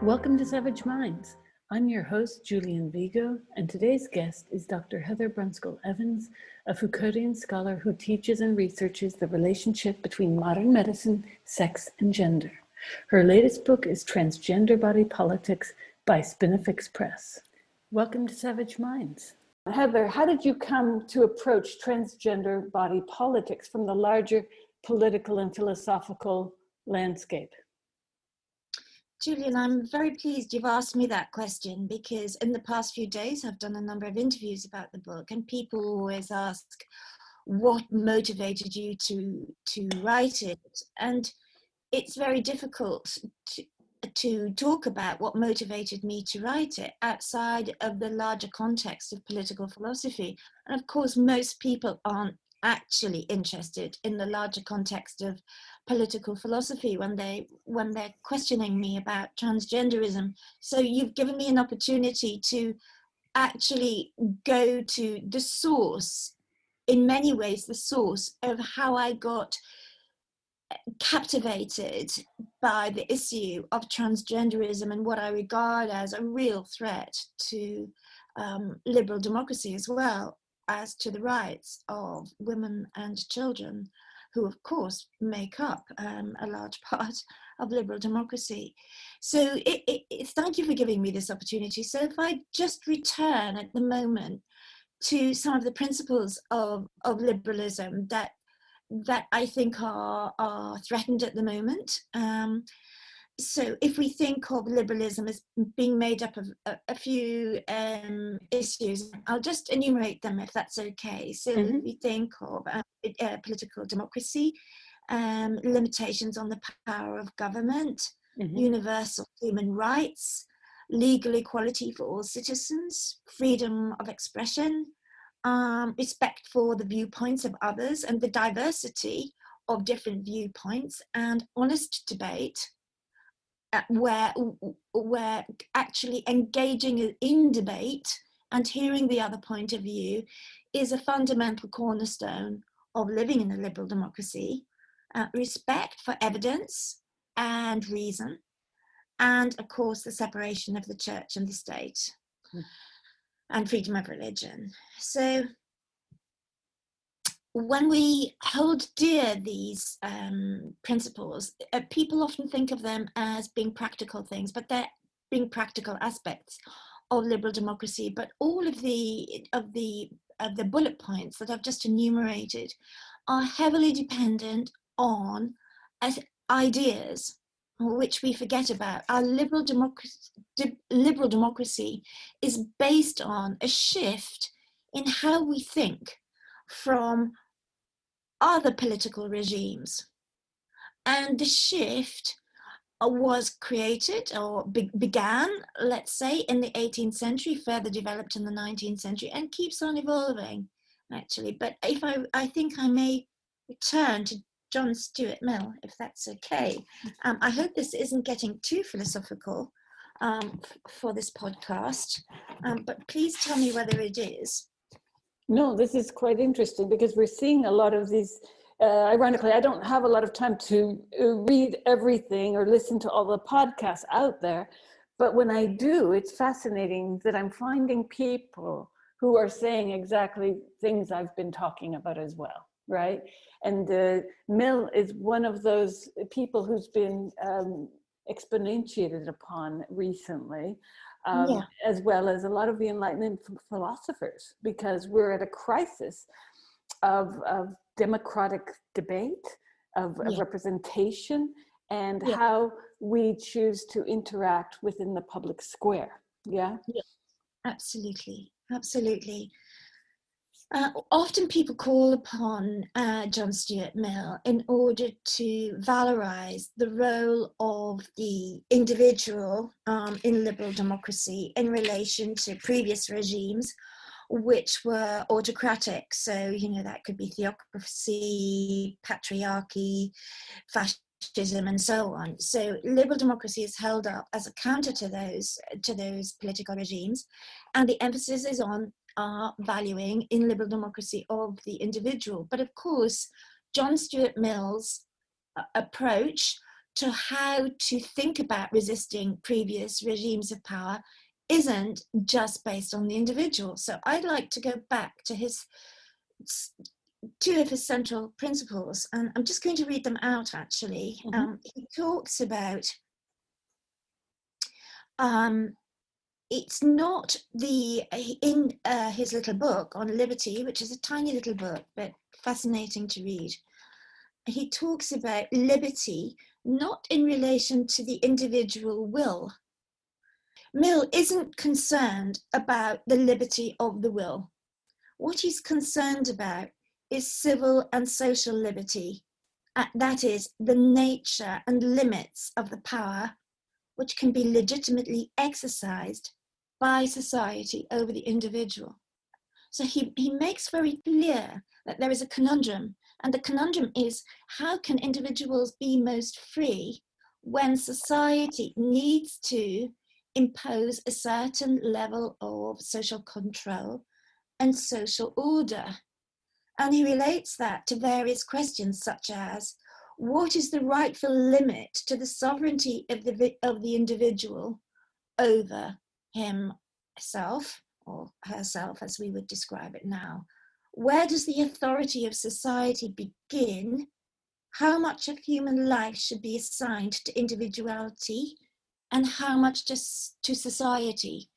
Welcome to Savage Minds. I'm your host, Julian Vigo, and today's guest is Dr. Heather Brunskell-Evans, a Foucauldian scholar who teaches and researches the relationship between modern medicine, sex, and gender. Her latest book is Transgender Body Politics by Spinifex Press. Welcome to Savage Minds. Heather, how did you come to approach transgender body politics from the larger political and philosophical landscape? Julian, I'm very pleased you've asked me that question because in the past few days I've done a number of interviews about the book, and people always ask what motivated you to write it. And it's very difficult to talk about what motivated me to write it outside of the larger context of political philosophy. And of course, most people aren't actually interested in the larger context of political philosophy when they're questioning me about transgenderism. So you've given me an opportunity to actually go to the source, in many ways the source of how I got captivated by the issue of transgenderism and what I regard as a real threat to liberal democracy, as well as to the rights of women and children, who of course make up a large part of liberal democracy. So thank you for giving me this opportunity. So if I just return at the moment to some of the principles of liberalism that I think are threatened at the moment. So if we think of liberalism as being made up of a few issues, I'll just enumerate them if that's okay. So if we think of political democracy, limitations on the power of government, universal human rights, legal equality for all citizens, freedom of expression, respect for the viewpoints of others and the diversity of different viewpoints, and honest debate, where actually engaging in debate and hearing the other point of view is a fundamental cornerstone of living in a liberal democracy. Respect for evidence and reason, and of course the separation of the church and the state. And freedom of religion. So when we hold dear these principles, people often think of them as being practical things, but they're being practical aspects of liberal democracy. But all of the bullet points that I've just enumerated are heavily dependent on ideas, which we forget about. Our liberal democracy is based on a shift in how we think from other political regimes. And the shift was created or began, let's say, in the 18th century, further developed in the 19th century, and keeps on evolving, actually. But if I think I may return to John Stuart Mill, if that's okay. I hope this isn't getting too philosophical for this podcast, but please tell me whether it is. No, this is quite interesting because we're seeing a lot of these, ironically, I don't have a lot of time to read everything or listen to all the podcasts out there, but when I do, it's fascinating that I'm finding people who are saying exactly things I've been talking about as well, right? And Mill is one of those people who's been exponentiated upon recently, as well as a lot of the Enlightenment philosophers, because we're at a crisis of democratic debate, of representation, and how we choose to interact within the public square. Yeah, absolutely, absolutely. Often people call upon John Stuart Mill in order to valorize the role of the individual in liberal democracy in relation to previous regimes, which were autocratic. So, that could be theocracy, patriarchy, fascism, and so on. So liberal democracy is held up as a counter to those political regimes, and the emphasis is on valuing in liberal democracy of the individual. But of course, John Stuart Mill's approach to how to think about resisting previous regimes of power isn't just based on the individual. So I'd like to go back to two of his central principles, and I'm just going to read them out actually. He talks about it's not in his little book on liberty, which is a tiny little book, but fascinating to read. He talks about liberty not in relation to the individual will. Mill isn't concerned about the liberty of the will. What he's concerned about is civil and social liberty. That is, the nature and limits of the power which can be legitimately exercised by society over the individual. So he makes very clear that there is a conundrum, and the conundrum is, how can individuals be most free when society needs to impose a certain level of social control and social order? And he relates that to various questions such as, what is the rightful limit to the sovereignty of the individual over himself or herself, as we would describe it now? Where does the authority of society begin? How much of human life should be assigned to individuality, and how much just to society?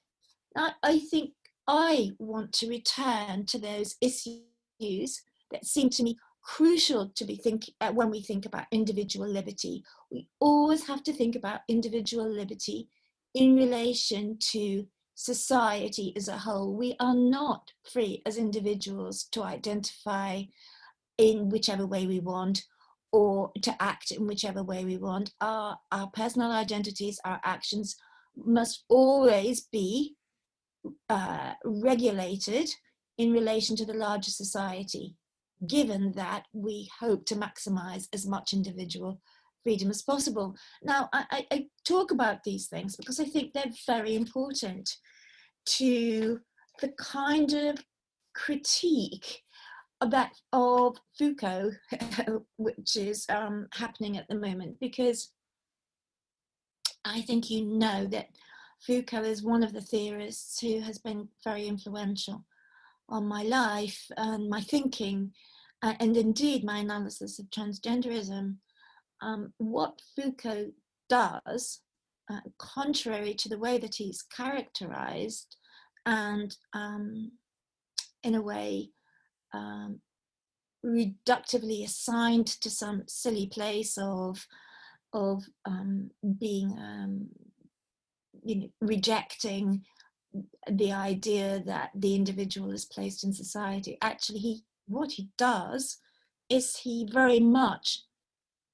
I think I want to return to those issues that seem to me crucial to be thinking when we think about individual liberty. We always have to think about individual liberty in relation to society as a whole. We are not free as individuals to identify in whichever way we want or to act in whichever way we want. Our personal identities, our actions must always be regulated in relation to the larger society, given that we hope to maximize as much individual freedom as possible. Now, I talk about these things because I think they're very important to the kind of critique of Foucault, which is happening at the moment, because I think you know that Foucault is one of the theorists who has been very influential on my life and my thinking, and indeed my analysis of transgenderism. What Foucault does, contrary to the way that he's characterized and in a way reductively assigned to some silly place of being rejecting the idea that the individual is placed in society. Actually, what he does is he very much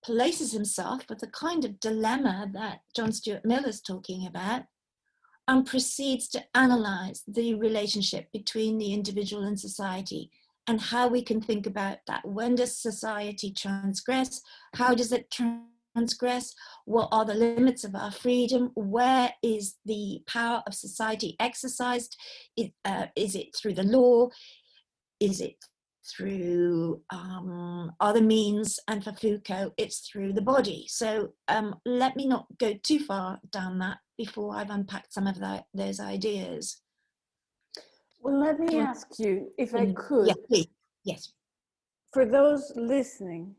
places himself with the kind of dilemma that John Stuart Mill is talking about, and proceeds to analyze the relationship between the individual and society and how we can think about that. When does society transgress? How does it transgress? What are the limits of our freedom? Where is the power of society exercised? Is it through the law? Is it through other means? And for Foucault, it's through the body. So let me not go too far down that before I've unpacked some of those ideas. Well, let me ask you, if I could. Yeah, please. Yes. For those listening,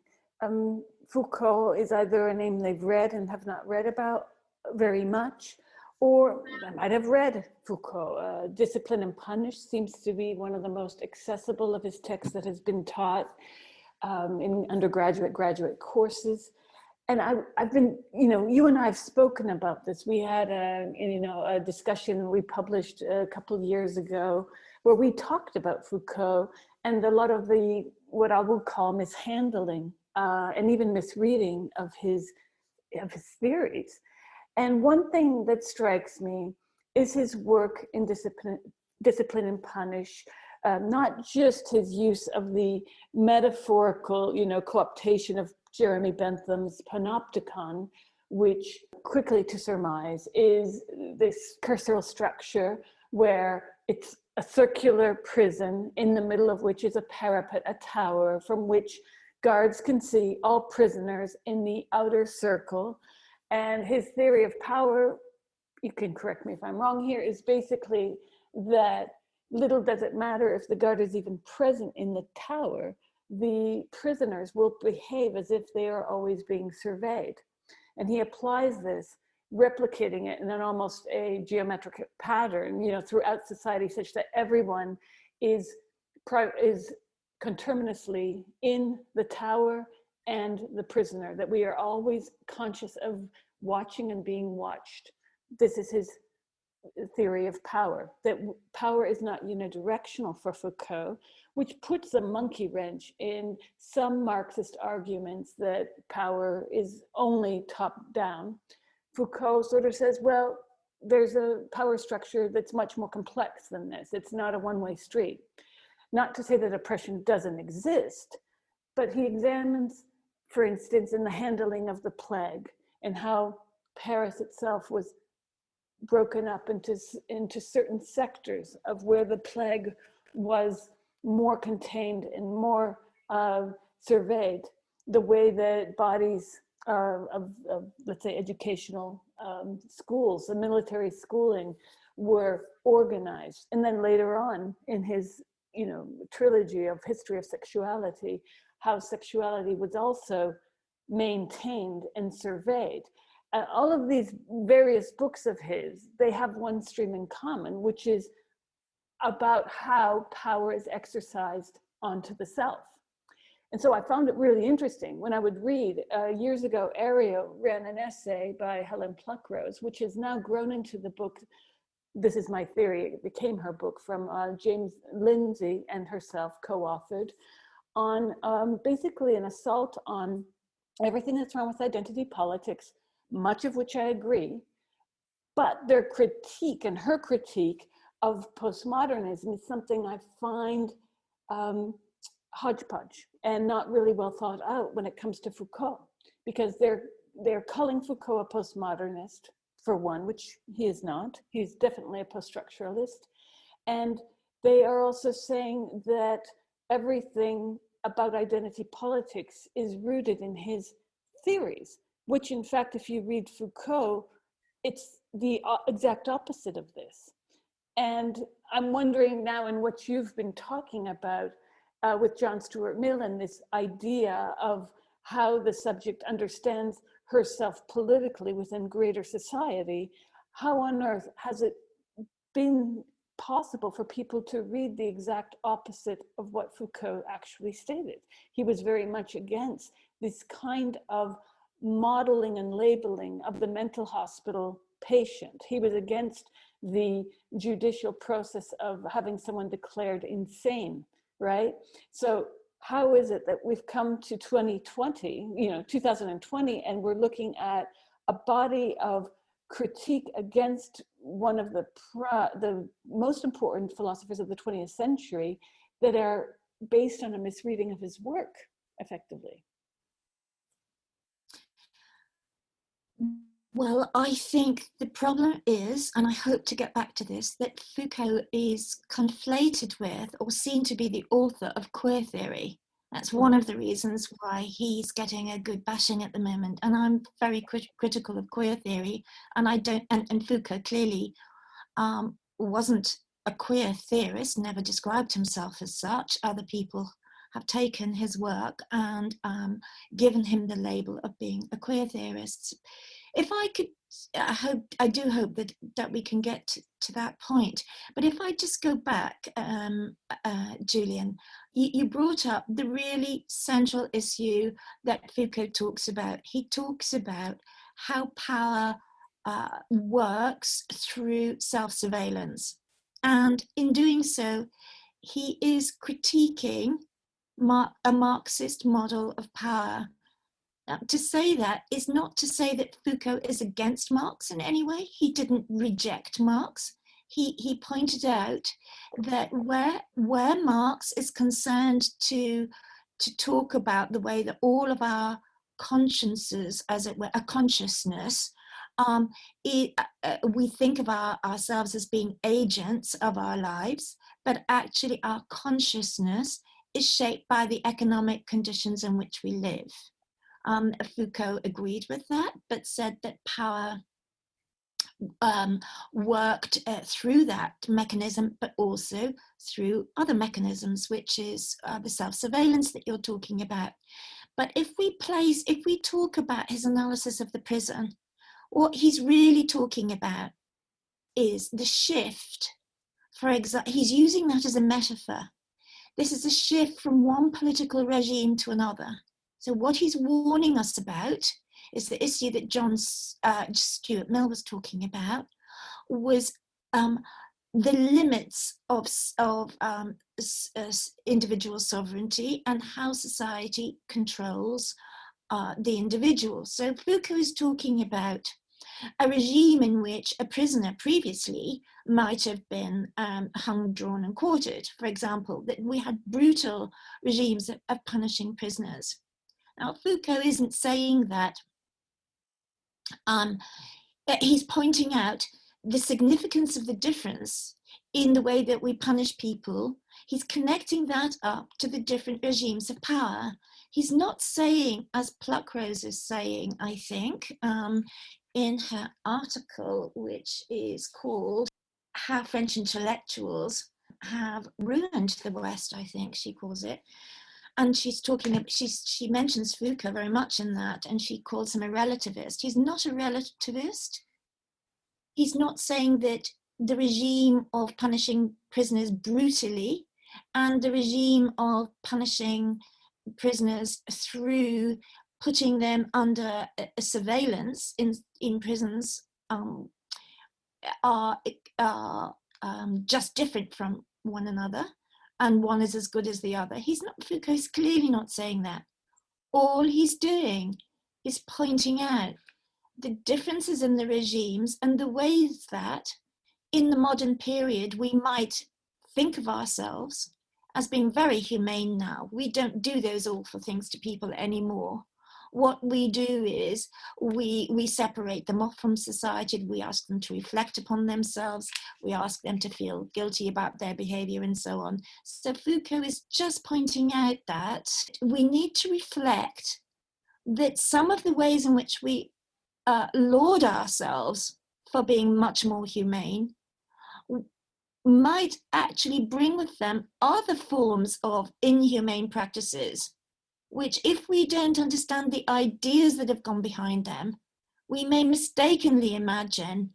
Foucault is either a name they've read and have not read about very much, or I might have read Foucault. Discipline and Punish seems to be one of the most accessible of his texts that has been taught in undergraduate, graduate courses. And I've been, you and I have spoken about this. We had a discussion we published a couple of years ago where we talked about Foucault and a lot of what I will call mishandling and even misreading of his theories. And one thing that strikes me is his work in Discipline and Punish, not just his use of the metaphorical, co-optation of Jeremy Bentham's panopticon, which, quickly to surmise, is this carceral structure where it's a circular prison in the middle of which is a parapet, a tower, from which guards can see all prisoners in the outer circle. And his theory of power, you can correct me if I'm wrong here, is basically that little does it matter if the guard is even present in the tower, the prisoners will behave as if they are always being surveyed. And he applies this, replicating it in an almost a geometric pattern, throughout society, such that everyone is conterminously in the tower and the prisoner, that we are always conscious of watching and being watched. This is his theory of power, that power is not unidirectional for Foucault, which puts a monkey wrench in some Marxist arguments that power is only top down. Foucault sort of says, well, there's a power structure that's much more complex than this. It's not a one-way street. Not to say that oppression doesn't exist, but he examines, for instance, in the handling of the plague and how Paris itself was broken up into certain sectors of where the plague was more contained and more surveyed, the way that bodies of let's say educational schools, the military schooling, were organized. And then later on in his trilogy of history of sexuality, how sexuality was also maintained and surveyed. All of these various books of his, they have one stream in common, which is about how power is exercised onto the self. And so I found it really interesting when I would read, years ago, Ario ran an essay by Helen Pluckrose, which has now grown into the book, This Is My Theory, it became her book, from James Lindsay and herself co-authored, on basically an assault on everything that's wrong with identity politics, much of which I agree, but their critique and her critique of postmodernism is something I find hodgepodge and not really well thought out when it comes to Foucault, because they're calling Foucault a postmodernist, for one, which he is not. He's definitely a post-structuralist. And they are also saying that everything about identity politics is rooted in his theories, which in fact, if you read Foucault, it's the exact opposite of this. And I'm wondering now, in what you've been talking about with John Stuart Mill, and this idea of how the subject understands herself politically within greater society, how on earth has it been possible for people to read the exact opposite of what Foucault actually stated? He was very much against this kind of modeling and labeling of the mental hospital patient. He was against the judicial process of having someone declared insane, right? So how is it that we've come to 2020, 2020, and we're looking at a body of critique against one of the most important philosophers of the 20th century that are based on a misreading of his work, effectively? Well, I think the problem is, and I hope to get back to this, that Foucault is conflated with or seen to be the author of queer theory. That's one of the reasons why he's getting a good bashing at the moment. And I'm very critical of queer theory. And and Foucault clearly wasn't a queer theorist, never described himself as such. Other people have taken his work and given him the label of being a queer theorist. If I could, I do hope that we can get to that point. But if I just go back, Julian, you brought up the really central issue that Foucault talks about. He talks about how power works through self-surveillance. And in doing so, he is critiquing a Marxist model of power. Now, to say that is not to say that Foucault is against Marx in any way. He didn't reject Marx. He pointed out that where Marx is concerned to talk about the way that all of our consciences, as it were, a consciousness, we think of ourselves as being agents of our lives, but actually our consciousness is shaped by the economic conditions in which we live. Foucault agreed with that, but said that power worked through that mechanism, but also through other mechanisms, which is the self-surveillance that you're talking about. But if we talk about his analysis of the prison, what he's really talking about is the shift. For example, he's using that as a metaphor. This is a shift from one political regime to another. So what he's warning us about is the issue that John Stuart Mill was talking about, was the limits of individual sovereignty and how society controls the individual. So Foucault is talking about a regime in which a prisoner previously might have been hung, drawn and quartered. For example, that we had brutal regimes of punishing prisoners. Now, Foucault isn't saying that. He's pointing out the significance of the difference in the way that we punish people. He's connecting that up to the different regimes of power. He's not saying, as Pluckrose is saying, I think, in her article, which is called How French Intellectuals Have Ruined the West, I think she calls it. And she's talking, she mentions Foucault very much in that, and she calls him a relativist. He's not a relativist. He's not saying that the regime of punishing prisoners brutally and the regime of punishing prisoners through putting them under a surveillance in prisons are just different from one another, and one is as good as the other. Foucault's clearly not saying that. All he's doing is pointing out the differences in the regimes and the ways that in the modern period we might think of ourselves as being very humane now. We don't do those awful things to people anymore. What we do is we separate them off from society. We ask them to reflect upon themselves. We ask them to feel guilty about their behavior and so on. So Foucault is just pointing out that we need to reflect that some of the ways in which we laud ourselves for being much more humane might actually bring with them other forms of inhumane practices, which, if we don't understand the ideas that have gone behind them, we may mistakenly imagine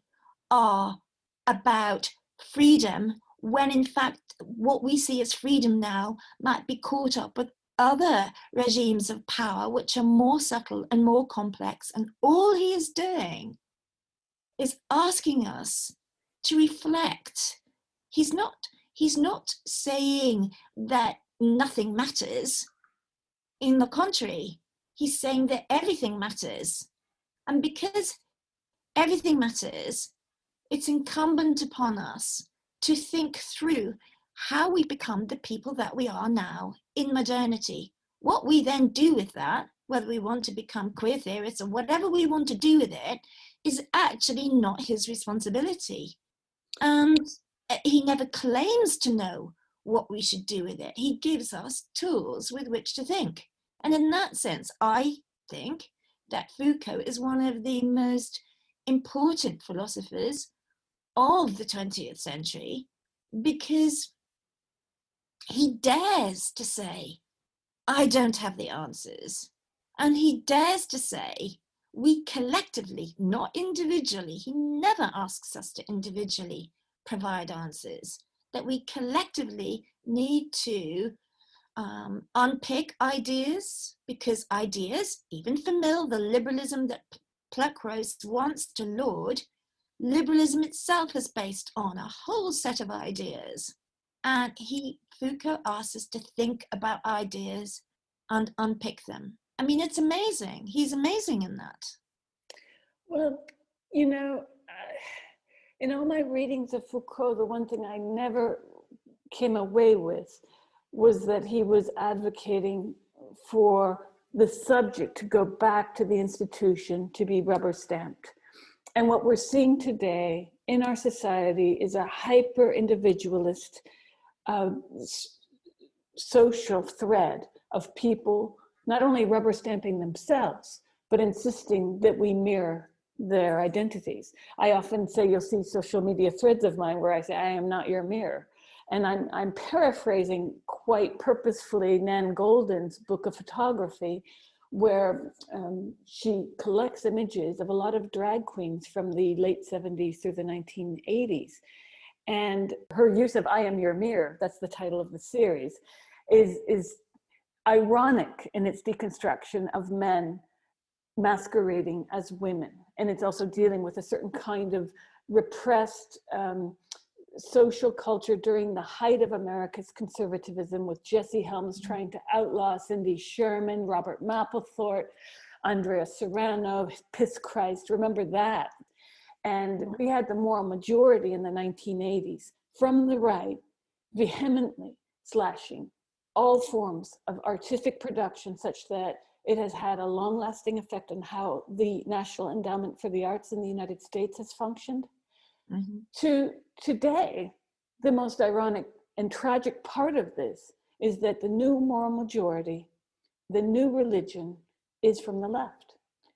are about freedom, when in fact what we see as freedom now might be caught up with other regimes of power which are more subtle and more complex. And all he is doing is asking us to reflect. He's not saying that nothing matters. In the contrary, he's saying that everything matters. And because everything matters, it's incumbent upon us to think through how we become the people that we are now in modernity. What we then do with that, whether we want to become queer theorists or whatever we want to do with it, is actually not his responsibility. And he never claims to know what we should do with it. He gives us tools with which to think. And in that sense, I think that Foucault is one of the most important philosophers of the 20th century, because he dares to say, I don't have the answers. And he dares to say, we collectively, not individually, he never asks us to individually provide answers, that we collectively need to unpick ideas, because ideas, even for Mill, the liberalism that Pluckrose wants to laud, liberalism itself is based on a whole set of ideas. And Foucault asks us to think about ideas and unpick them. I mean, it's amazing. He's amazing in that. Well, you know, in all my readings of Foucault, the one thing I never came away with was that he was advocating for the subject to go back to the institution to be rubber stamped. And what we're seeing today in our society is a hyper individualist social thread of people not only rubber stamping themselves, but insisting that we mirror their identities. I often say, you'll see social media threads of mine where I say, I am not your mirror. And I'm paraphrasing quite purposefully Nan Goldin's book of photography, where she collects images of a lot of drag queens from the late 70s through the 1980s. And her use of I am your mirror, that's the title of the series, is ironic in its deconstruction of men masquerading as women. And it's also dealing with a certain kind of repressed social culture during the height of America's conservatism, with Jesse Helms trying to outlaw Cindy Sherman, Robert Mapplethorpe, Andrea Serrano, Piss Christ, remember that? And we had the moral majority in the 1980s from the right vehemently slashing all forms of artistic production, such that it has had a long-lasting effect on how the National Endowment for the Arts in the United States has functioned. Mm-hmm. To today, the most ironic and tragic part of this is that the new moral majority, the new religion, is from the left.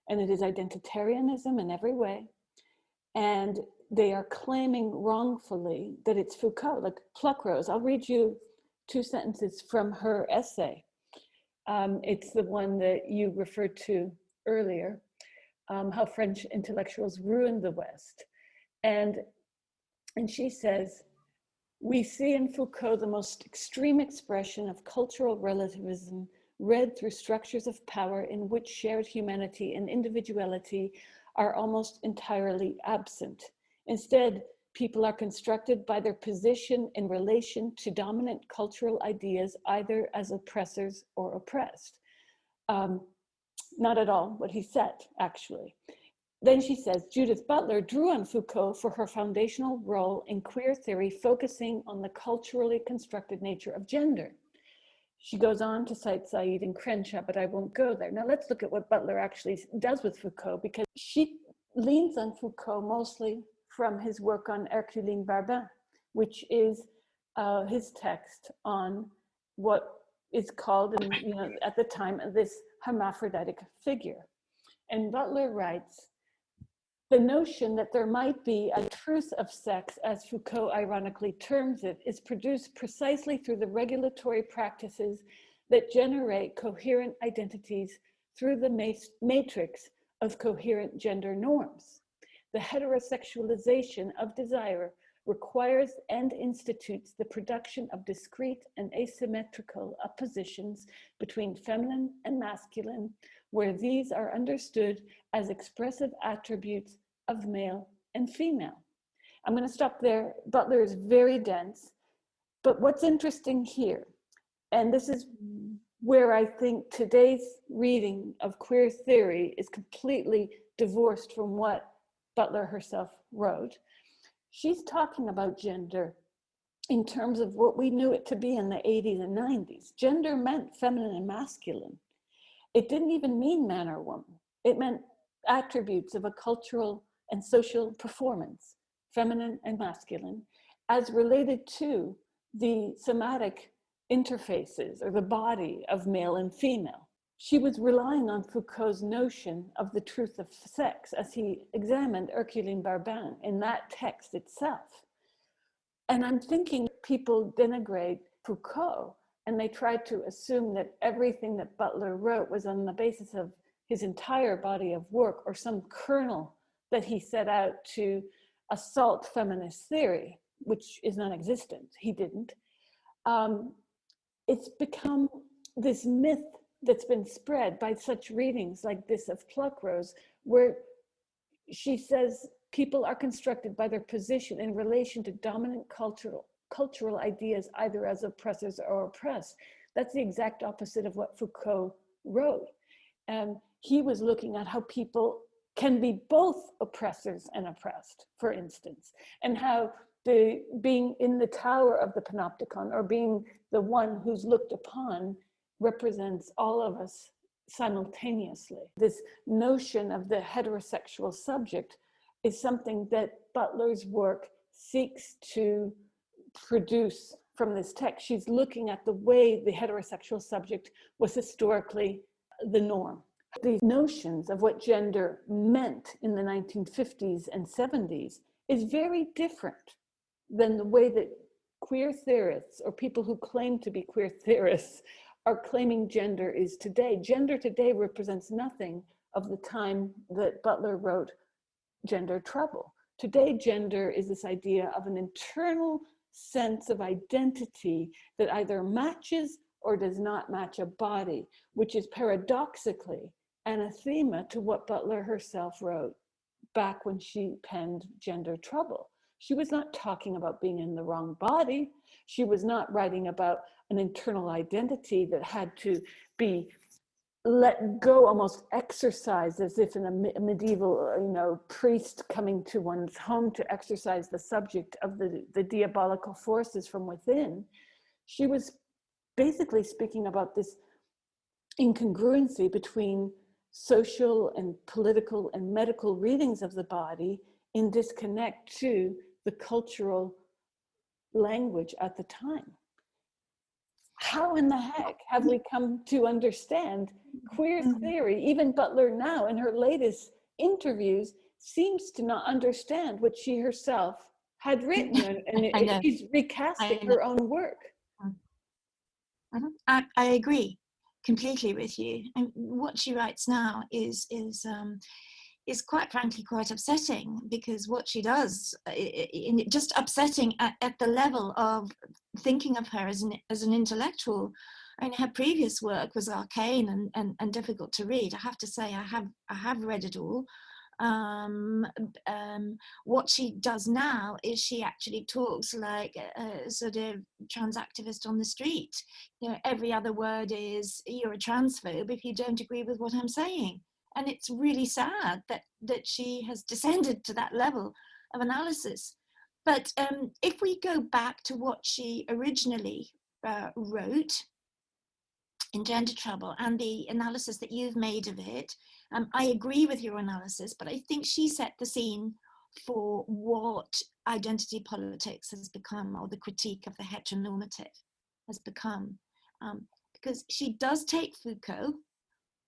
And it is identitarianism in every way. And they are claiming wrongfully that it's Foucault, like Pluckrose. I'll read you 2 sentences from her essay. It's the one that you referred to earlier, how French intellectuals ruined the West. And she says, we see in Foucault the most extreme expression of cultural relativism read through structures of power in which shared humanity and individuality are almost entirely absent. Instead, people are constructed by their position in relation to dominant cultural ideas, either as oppressors or oppressed. Not at all what he said, actually. Then she says, Judith Butler drew on Foucault for her foundational role in queer theory, focusing on the culturally constructed nature of gender. She goes on to cite Said and Crenshaw, but I won't go there. Now let's look at what Butler actually does with Foucault, because she leans on Foucault mostly from his work on Hercule Barbin, which is his text on what is called, at the time, this hermaphroditic figure. And Butler writes, the notion that there might be a truth of sex, as Foucault ironically terms it, is produced precisely through the regulatory practices that generate coherent identities through the matrix of coherent gender norms. The heterosexualization of desire requires and institutes the production of discrete and asymmetrical oppositions between feminine and masculine, where these are understood as expressive attributes of male and female. I'm going to stop there. Butler is very dense, but what's interesting here, and this is where I think today's reading of queer theory is completely divorced from what Butler herself wrote. She's talking about gender in terms of what we knew it to be in the 80s and 90s. Gender meant feminine and masculine. It didn't even mean man or woman. It meant attributes of a cultural and social performance, feminine and masculine, as related to the somatic interfaces or the body of male and female. She was relying on Foucault's notion of the truth of sex as he examined Hercule Barbin in that text itself. And I'm thinking people denigrate Foucault and they try to assume that everything that Butler wrote was on the basis of his entire body of work or some kernel that he set out to assault feminist theory, which is non-existent. He didn't. It's become this myth that's been spread by such readings like this of Pluckrose, where she says people are constructed by their position in relation to dominant cultural ideas, either as oppressors or oppressed. That's the exact opposite of what Foucault wrote. He was looking at how people can be both oppressors and oppressed, for instance, and how being in the tower of the panopticon, or being the one who's looked upon, represents all of us simultaneously. This notion of the heterosexual subject is something that Butler's work seeks to produce from this text, she's looking at the way the heterosexual subject was historically the norm. These notions of what gender meant in the 1950s and 70s is very different than the way that queer theorists or people who claim to be queer theorists are claiming gender is today. Gender today represents nothing of the time that Butler wrote Gender Trouble. Today, gender is this idea of an internal sense of identity that either matches or does not match a body, which is paradoxically anathema to what Butler herself wrote back when she penned Gender Trouble. She was not talking about being in the wrong body. She was not writing about an internal identity that had to be let go, almost exercised, as if in a medieval, priest coming to one's home to exercise the subject of the diabolical forces from within. She was basically speaking about this incongruency between social and political and medical readings of the body in disconnect to the cultural language at the time. How in the heck have we come to understand queer theory? Even Butler now in her latest interviews seems to not understand what she herself had written, and she's recasting her own work. I agree completely with you. And what she writes now is quite frankly quite upsetting, because what she does, just upsetting at the level of thinking of her as an intellectual. And her previous work was arcane and difficult to read. I have to say, I have read it all. What she does now is she actually talks like a sort of trans activist on the street. Every other word is, you're a transphobe if you don't agree with what I'm saying. And it's really sad that she has descended to that level of analysis. But if we go back to what she originally wrote in Gender Trouble and the analysis that you've made of it, I agree with your analysis, but I think she set the scene for what identity politics has become, or the critique of the heteronormative has become. Because she does take Foucault,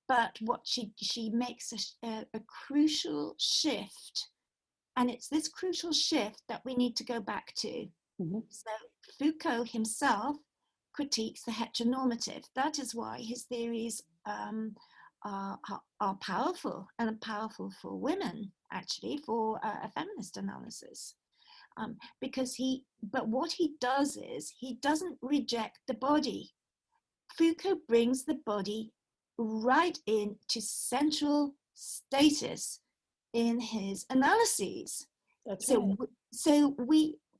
but what she makes a crucial shift, and it's this crucial shift that we need to go back to. Mm-hmm. So Foucault himself critiques the heteronormative. That is why his theories are powerful, and powerful for women, actually, for a feminist analysis. But what he does is, he doesn't reject the body. Foucault brings the body right into central status in his analyses. That's so, right.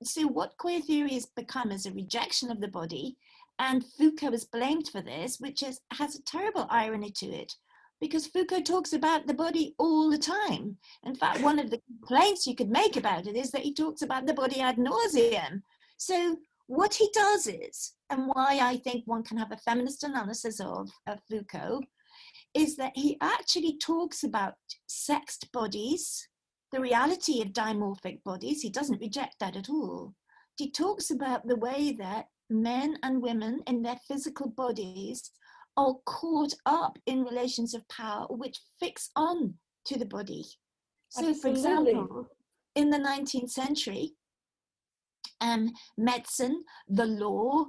So what queer theory has become is a rejection of the body, and Foucault is blamed for this, which has a terrible irony to it, because Foucault talks about the body all the time. In fact, one of the complaints you could make about it is that he talks about the body ad nauseum. So what he does is, and why I think one can have a feminist analysis of Foucault, is that he actually talks about sexed bodies, the reality of dimorphic bodies. He doesn't reject that at all. He talks about the way that men and women in their physical bodies are caught up in relations of power which fix on to the body. So, Absolutely. for example, in the 19th century, medicine, the law,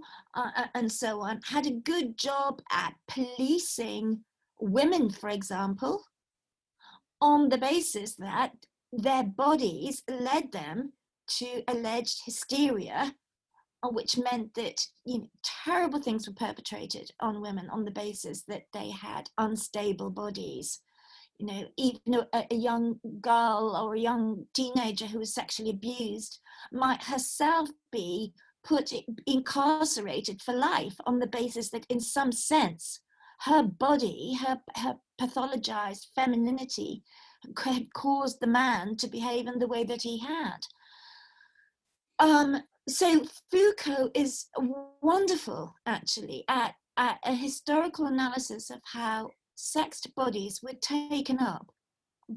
and so on, had a good job at policing women, for example, on the basis that their bodies led them to alleged hysteria, which meant that terrible things were perpetrated on women on the basis that they had unstable bodies. Even a young girl or a young teenager who was sexually abused might herself be incarcerated for life on the basis that, in some sense, her body, her pathologized femininity, had caused the man to behave in the way that he had. So Foucault is wonderful, actually, at a historical analysis of how sexed bodies were taken up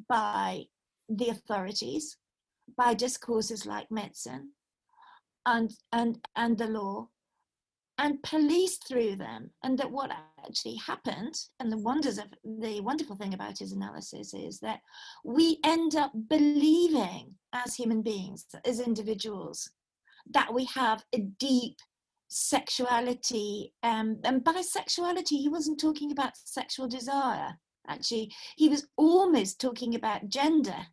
by the authorities, by discourses like medicine and the law, and policed through them. And that what actually happened, and the wonderful thing about his analysis is that we end up believing as human beings, as individuals, that we have a deep sexuality, and by sexuality he wasn't talking about sexual desire. Actually, he was almost talking about gender,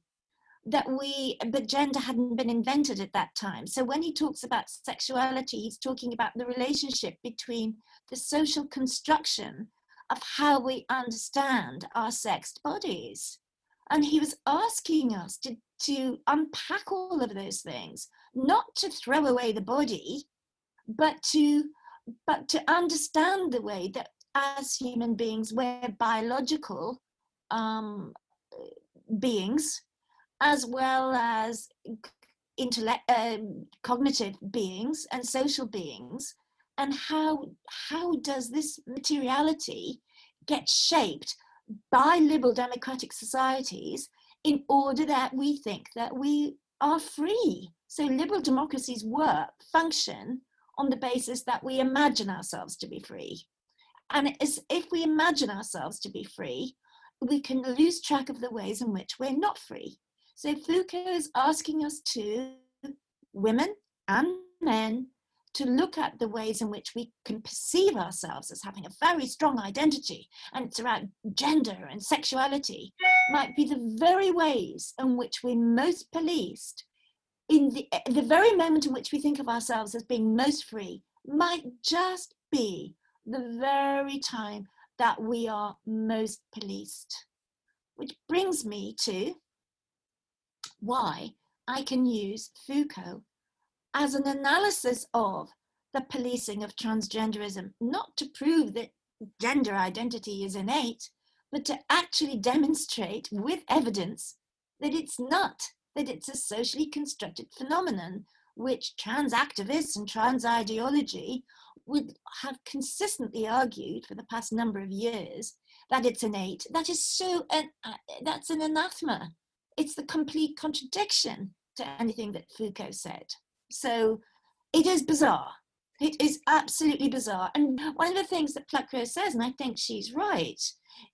but gender hadn't been invented at that time. So when he talks about sexuality, he's talking about the relationship between the social construction of how we understand our sexed bodies. And he was asking us to unpack all of those things, not to throw away the body, but to understand the way that as human beings, we're biological beings, as well as cognitive beings and social beings. And how does this materiality get shaped by liberal democratic societies in order that we think that we are free? So liberal democracies function on the basis that we imagine ourselves to be free. And if we imagine ourselves to be free, we can lose track of the ways in which we're not free. So Foucault is asking us women and men, to look at the ways in which we can perceive ourselves as having a very strong identity, and it's around gender and sexuality, might be the very ways in which we're most policed. In the very moment in which we think of ourselves as being most free, might just be the very time that we are most policed. Which brings me to why I can use Foucault as an analysis of the policing of transgenderism, not to prove that gender identity is innate, but to actually demonstrate with evidence that it's not, that it's a socially constructed phenomenon, which trans activists and trans ideology would have consistently argued for the past number of years that it's innate. That is that's an anathema. It's the complete contradiction to anything that Foucault said. So it is bizarre. It is absolutely bizarre. And one of the things that Pluckrose says, and I think she's right,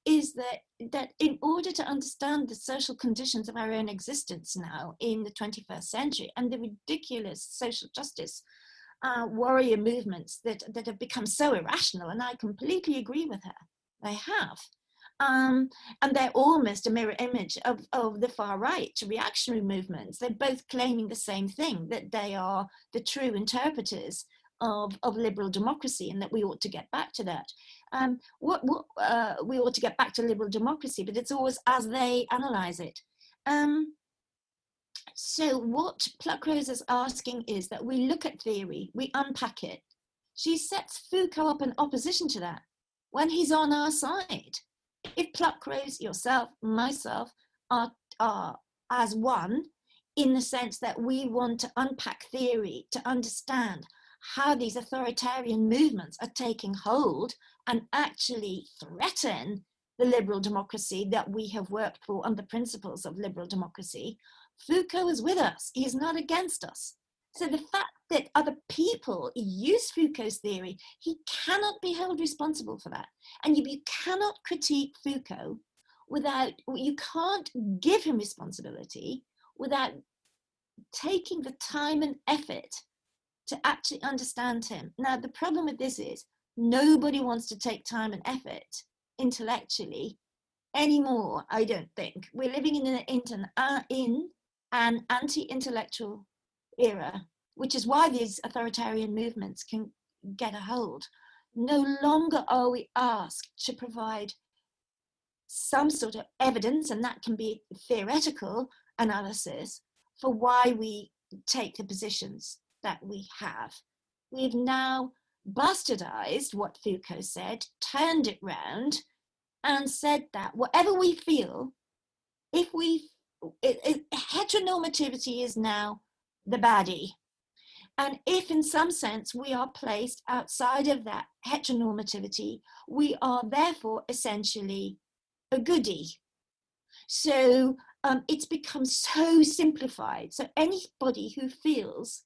is that in order to understand the social conditions of our own existence now in the 21st century and the ridiculous social justice warrior movements that have become so irrational, and I completely agree with her, they have. And they're almost a mirror image of the far right reactionary movements. They're both claiming the same thing, that they are the true interpreters of liberal democracy, and that we ought to get back to that. We ought to get back to liberal democracy, but it's always as they analyze it. So what Pluckrose is asking is that we look at theory, we unpack it. She sets Foucault up in opposition to that when he's on our side. If Pluckrose, yourself, myself are as one, in the sense that we want to unpack theory to understand how these authoritarian movements are taking hold and actually threaten the liberal democracy that we have worked for on the principles of liberal democracy, Foucault is with us. He is not against us. So the fact that other people use Foucault's theory, he cannot be held responsible for that. And you cannot critique Foucault you can't give him responsibility without taking the time and effort to actually understand him. Now, the problem with this is nobody wants to take time and effort intellectually anymore, I don't think. We're living in an anti-intellectual era, which is why these authoritarian movements can get a hold. No longer are we asked to provide some sort of evidence, and that can be theoretical analysis, for why we take the positions that we have. We've now bastardized what Foucault said, turned it round, and said that whatever we feel, heteronormativity is now the baddie. And if in some sense we are placed outside of that heteronormativity, we are therefore essentially a goodie. So it's become so simplified. So anybody who feels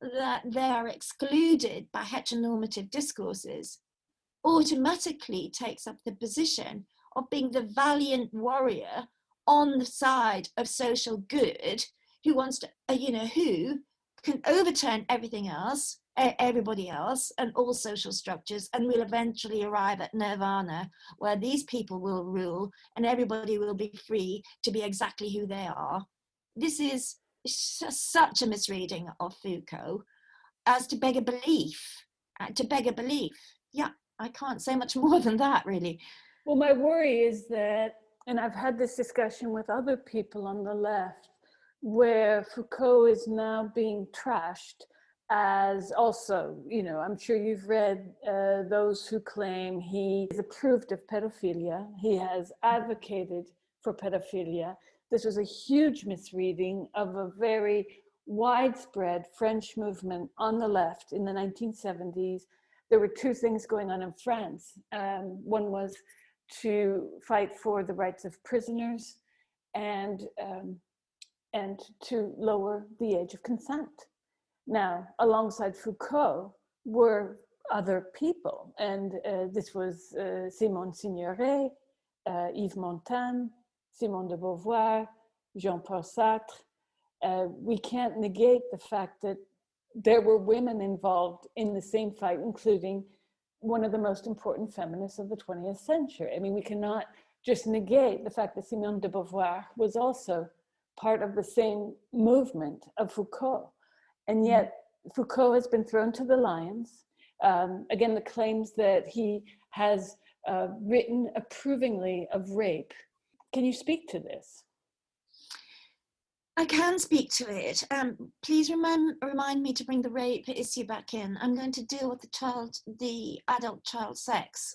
that they are excluded by heteronormative discourses automatically takes up the position of being the valiant warrior on the side of social good, who wants to, who can overturn everything else, everybody else, and all social structures, and will eventually arrive at nirvana, where these people will rule and everybody will be free to be exactly who they are. This is such a misreading of Foucault as to beg a belief. Yeah, I can't say much more than that, really. Well, my worry is that, and I've had this discussion with other people on the left, where Foucault is now being trashed as also, I'm sure you've read those who claim he has approved of pedophilia. He has advocated for pedophilia. This was a huge misreading of a very widespread French movement on the left in the 1970s. There were two things going on in France. One was to fight for the rights of prisoners and to lower the age of consent. Now, alongside Foucault were other people, and this was Simone Signoret, Yves Montand, Simone de Beauvoir, Jean-Paul Sartre. We can't negate the fact that there were women involved in the same fight, including one of the most important feminists of the 20th century. I mean, we cannot just negate the fact that Simone de Beauvoir was also part of the same movement of Foucault. And yet Foucault has been thrown to the lions. Again, the claims that he has written approvingly of rape. Can you speak to this? I can speak to it. Please remind me to bring the rape issue back in. I'm going to deal with the adult child sex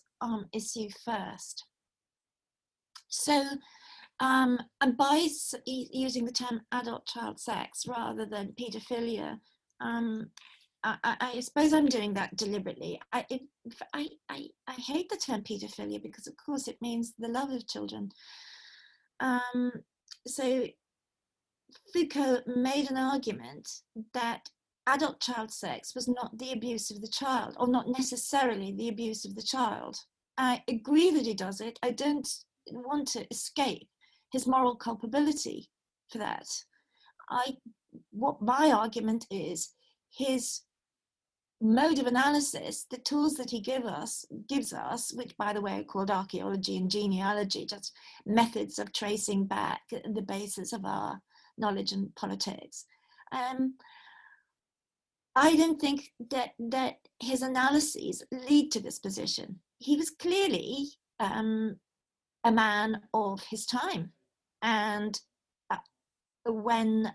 issue first. So, and by using the term adult child sex rather than paedophilia, I suppose I'm doing that deliberately. I hate the term paedophilia because, of course, it means the love of children. So Foucault made an argument that adult child sex was not the abuse of the child, or not necessarily the abuse of the child. I agree that he does it. I don't want to escape his moral culpability for that. What my argument is, his mode of analysis, the tools that he gives us, which by the way are called archaeology and genealogy, just methods of tracing back the basis of our knowledge and politics. I don't think that his analyses lead to this position. He was clearly a man of his time, and when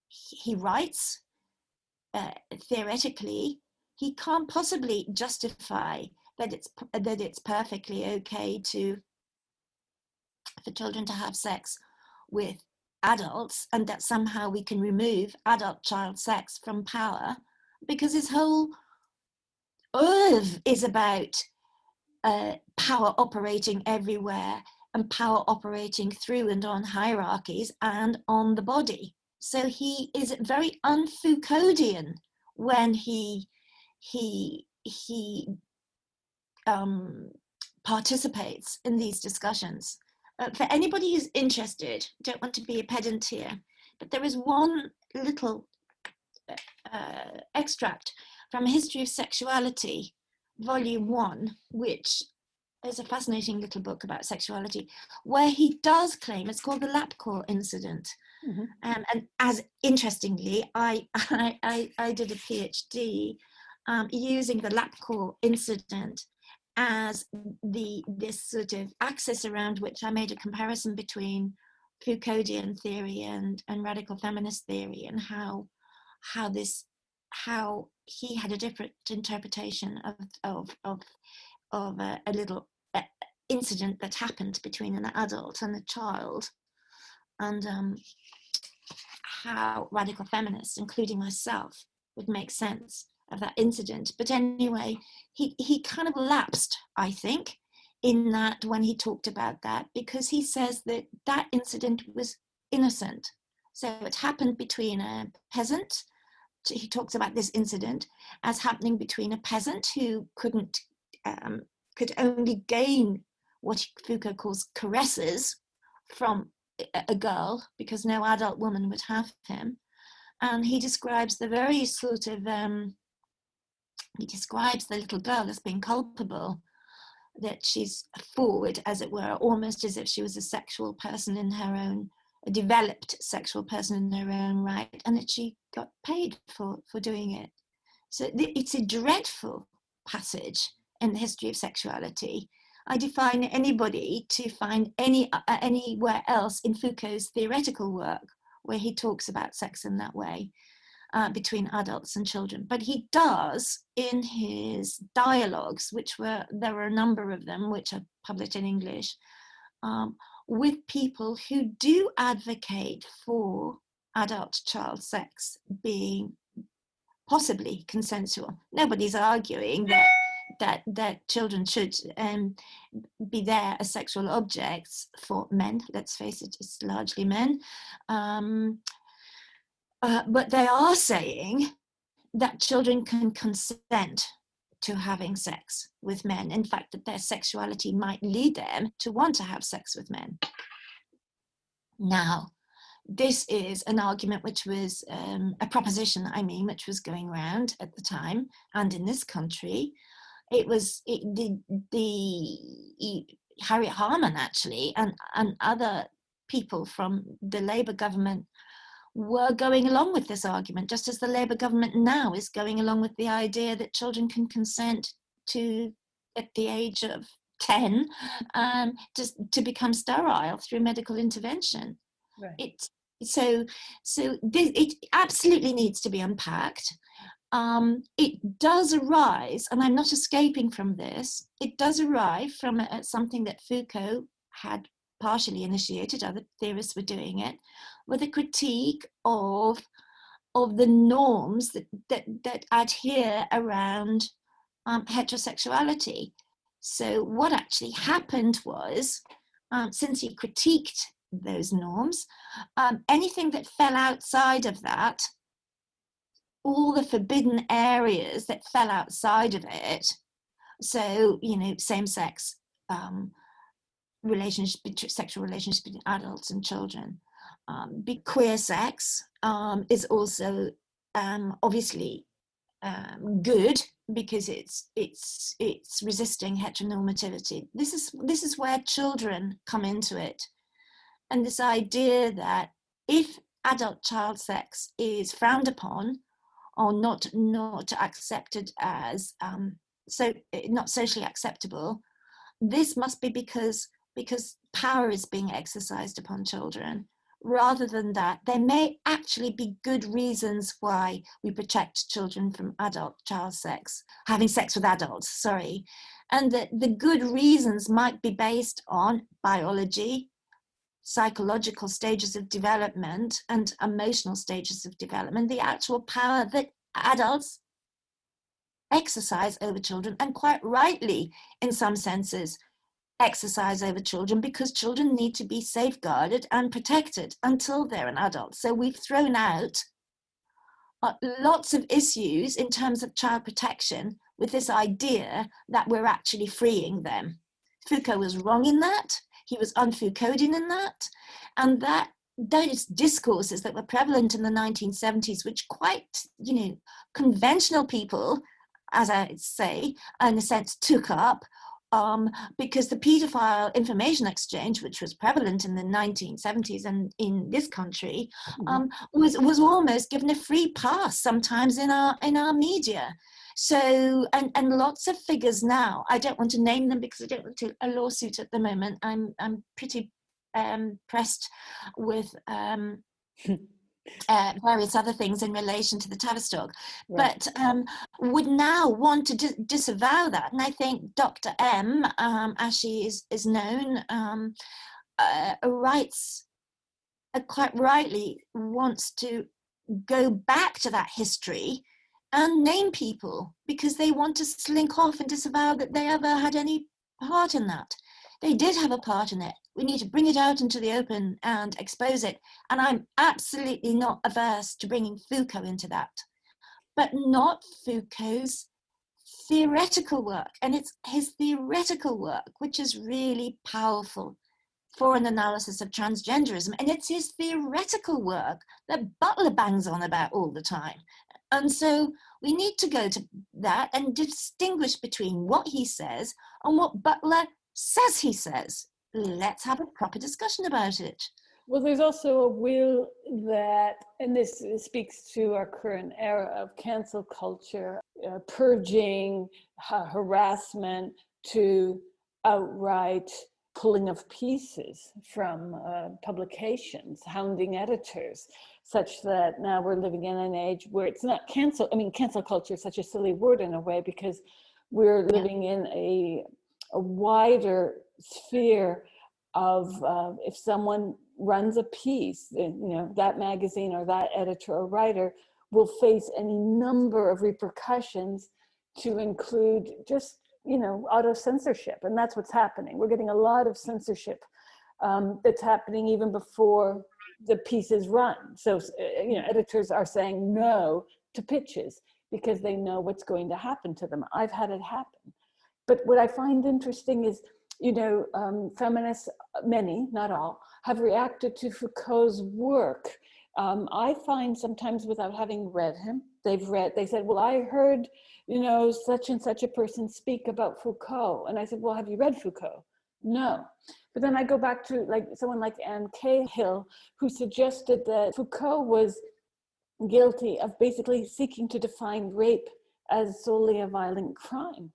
he writes, theoretically, he can't possibly justify that it's perfectly okay for children to have sex with adults, and that somehow we can remove adult child sex from power, because his whole oeuvre is about power operating everywhere and power operating through and on hierarchies and on the body. So he is very un-Foucauldian when he participates in these discussions. For anybody who's interested, don't want to be a pedant here, but there is one little extract from History of Sexuality, Volume 1, which is a fascinating little book about sexuality, where he does claim, it's called the Lapcourt incident. Mm-hmm. And as interestingly, I did a PhD using the Lapcourt incident as this sort of axis around which I made a comparison between Foucauldian theory and radical feminist theory, and how he had a different interpretation of a little incident that happened between an adult and a child, and how radical feminists, including myself, would make sense of that incident. But anyway, he kind of lapsed, I think, in that when he talked about that, because he says that that incident was innocent. So it happened between a peasant he talks about this incident as happening between a peasant who could only gain what Foucault calls caresses from a girl, because no adult woman would have him. And he describes the very sort of, he describes the little girl as being culpable, that she's forward, as it were, almost as if she was a sexual person in her own, a developed sexual person in her own right, and that she got paid for doing it. So it's a dreadful passage in the history of sexuality. I define anybody to find anywhere else in Foucault's theoretical work where he talks about sex in that way, between adults and children. But he does in his dialogues, there were a number of them which are published in English, with people who do advocate for adult-child sex being possibly consensual. Nobody's arguing that children should be there as sexual objects for men. Let's face it, it's largely men. But they are saying that children can consent to having sex with men. In fact, that their sexuality might lead them to want to have sex with men. Now, this is an argument which was a proposition, which was going around at the time, and in this country, Harriet Harman actually, and other people from the Labour government were going along with this argument, just as the Labour government now is going along with the idea that children can consent to, at the age of 10, just to become sterile through medical intervention. Right. It absolutely needs to be unpacked. It does arise, and I'm not escaping from this, it does arrive from something that Foucault had partially initiated, other theorists were doing it, with a critique of the norms that adhere around heterosexuality. So what actually happened was, since he critiqued those norms, anything that fell outside of that, all the forbidden areas that fell outside of it, so, same-sex sexual relationships between adults and children. Queer sex is also obviously good, because it's resisting heteronormativity. This is where children come into it, and this idea that if adult-child sex is frowned upon or not accepted as not socially acceptable, this must be because power is being exercised upon children. Rather than that, there may actually be good reasons why we protect children from adult-child sex, having sex with adults, and that the good reasons might be based on biology, psychological stages of development, and emotional stages of development, the actual power that adults exercise over children, and quite rightly, in some senses, exercise over children, because children need to be safeguarded and protected until they're an adult. So we've thrown out lots of issues in terms of child protection with this idea that we're actually freeing them. Foucault was wrong in that. He was un-Foucauldian in that. And those discourses that were prevalent in the 1970s, which quite, conventional people, as I say, in a sense, took up, because the paedophile information exchange, which was prevalent in the 1970s and in this country, was almost given a free pass sometimes in our media. So, and lots of figures now, I don't want to name them because I don't want a lawsuit at the moment. I'm pretty pressed with various other things in relation to the Tavistock, right. But would now want to disavow that. And I think Dr. M, as she is known, writes, quite rightly, wants to go back to that history and name people, because they want to slink off and disavow that they ever had any part in that. They did have a part in it. We need to bring it out into the open and expose it. And I'm absolutely not averse to bringing Foucault into that. but not Foucault's theoretical work. And it's his theoretical work which is really powerful for an analysis of transgenderism. And it's his theoretical work that Butler bangs on about all the time. And so we need to go to that and distinguish between what he says and what Butler says he says. Let's have a proper discussion about it. Well, there's also a will that, and this speaks to our current era of cancel culture, purging, harassment, to outright pulling of pieces from publications, hounding editors, such that now we're living in an age where it's not cancel. I mean, cancel culture is such a silly word in a way, because we're living in a wider sphere of if someone runs a piece, that magazine or that editor or writer will face any number of repercussions, to include just auto-censorship. And that's what's happening. We're getting a lot of censorship that's happening even before the piece is run. So editors are saying no to pitches because they know what's going to happen to them. I've had it happen. But what I find interesting is, feminists, many, not all, have reacted to Foucault's work. I find sometimes, without having read him, they said, well, I heard, such and such a person speak about Foucault. And I said, well, have you read Foucault? No. But then I go back to someone like Anne Cahill, who suggested that Foucault was guilty of basically seeking to define rape as solely a violent crime.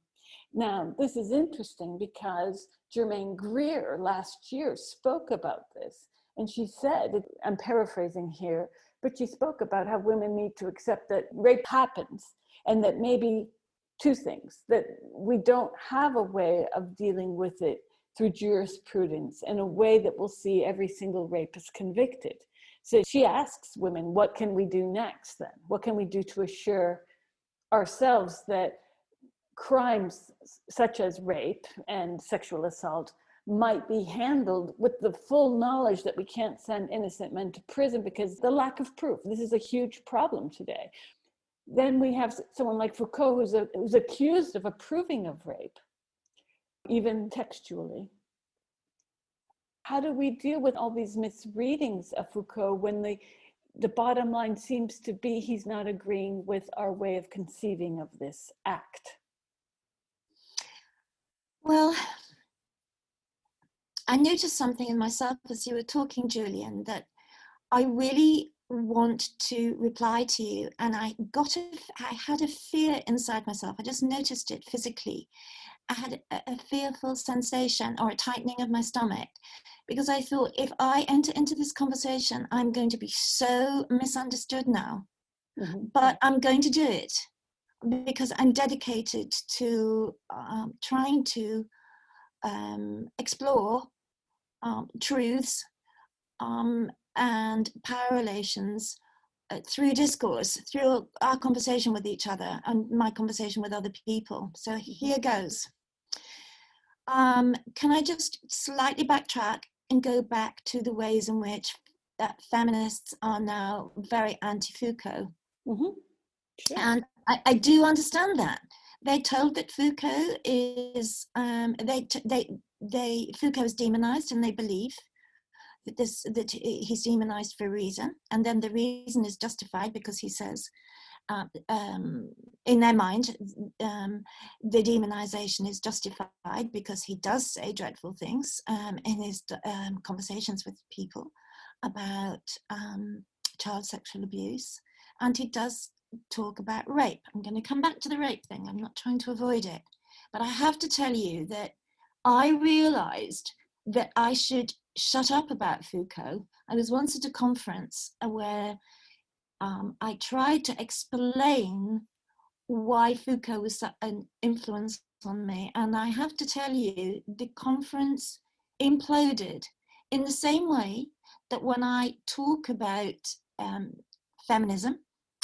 Now, this is interesting because Germaine Greer last year spoke about this. And she said, I'm paraphrasing here, but she spoke about how women need to accept that rape happens, and that maybe two things, that we don't have a way of dealing with it through jurisprudence in a way that will see every single rapist convicted. So she asks women, what can we do next then? What can we do to assure ourselves that crimes such as rape and sexual assault might be handled with the full knowledge that we can't send innocent men to prison because the lack of proof. This is a huge problem today. Then we have someone like Foucault who's accused of approving of rape, even textually. How do we deal with all these misreadings of Foucault when the bottom line seems to be he's not agreeing with our way of conceiving of this act? Well, I noticed something in myself as you were talking, Julian, that I really want to reply to you, and I had a fear inside myself. I just noticed it physically. I had a fearful sensation or a tightening of my stomach, because I thought, if I enter into this conversation, I'm going to be so misunderstood now. Mm-hmm. But I'm going to do it because I'm dedicated to trying to explore truths and power relations through discourse, through our conversation with each other and my conversation with other people. So here goes. Can I just slightly backtrack and go back to the ways in which feminists are now very anti-Foucault? Mm-hmm. Sure. And I do understand that. They're told that Foucault is, Foucault is demonized, and they believe that he's demonized for a reason, and then the reason is justified because he says, in their mind, the demonization is justified because he does say dreadful things in his conversations with people about child sexual abuse, and he does talk about rape. I'm going to come back to the rape thing. I'm not trying to avoid it, but I have to tell you that I realized that I should shut up about Foucault. I was once at a conference where I tried to explain why Foucault was such an influence on me, and I have to tell you, the conference imploded in the same way that when I talk about feminism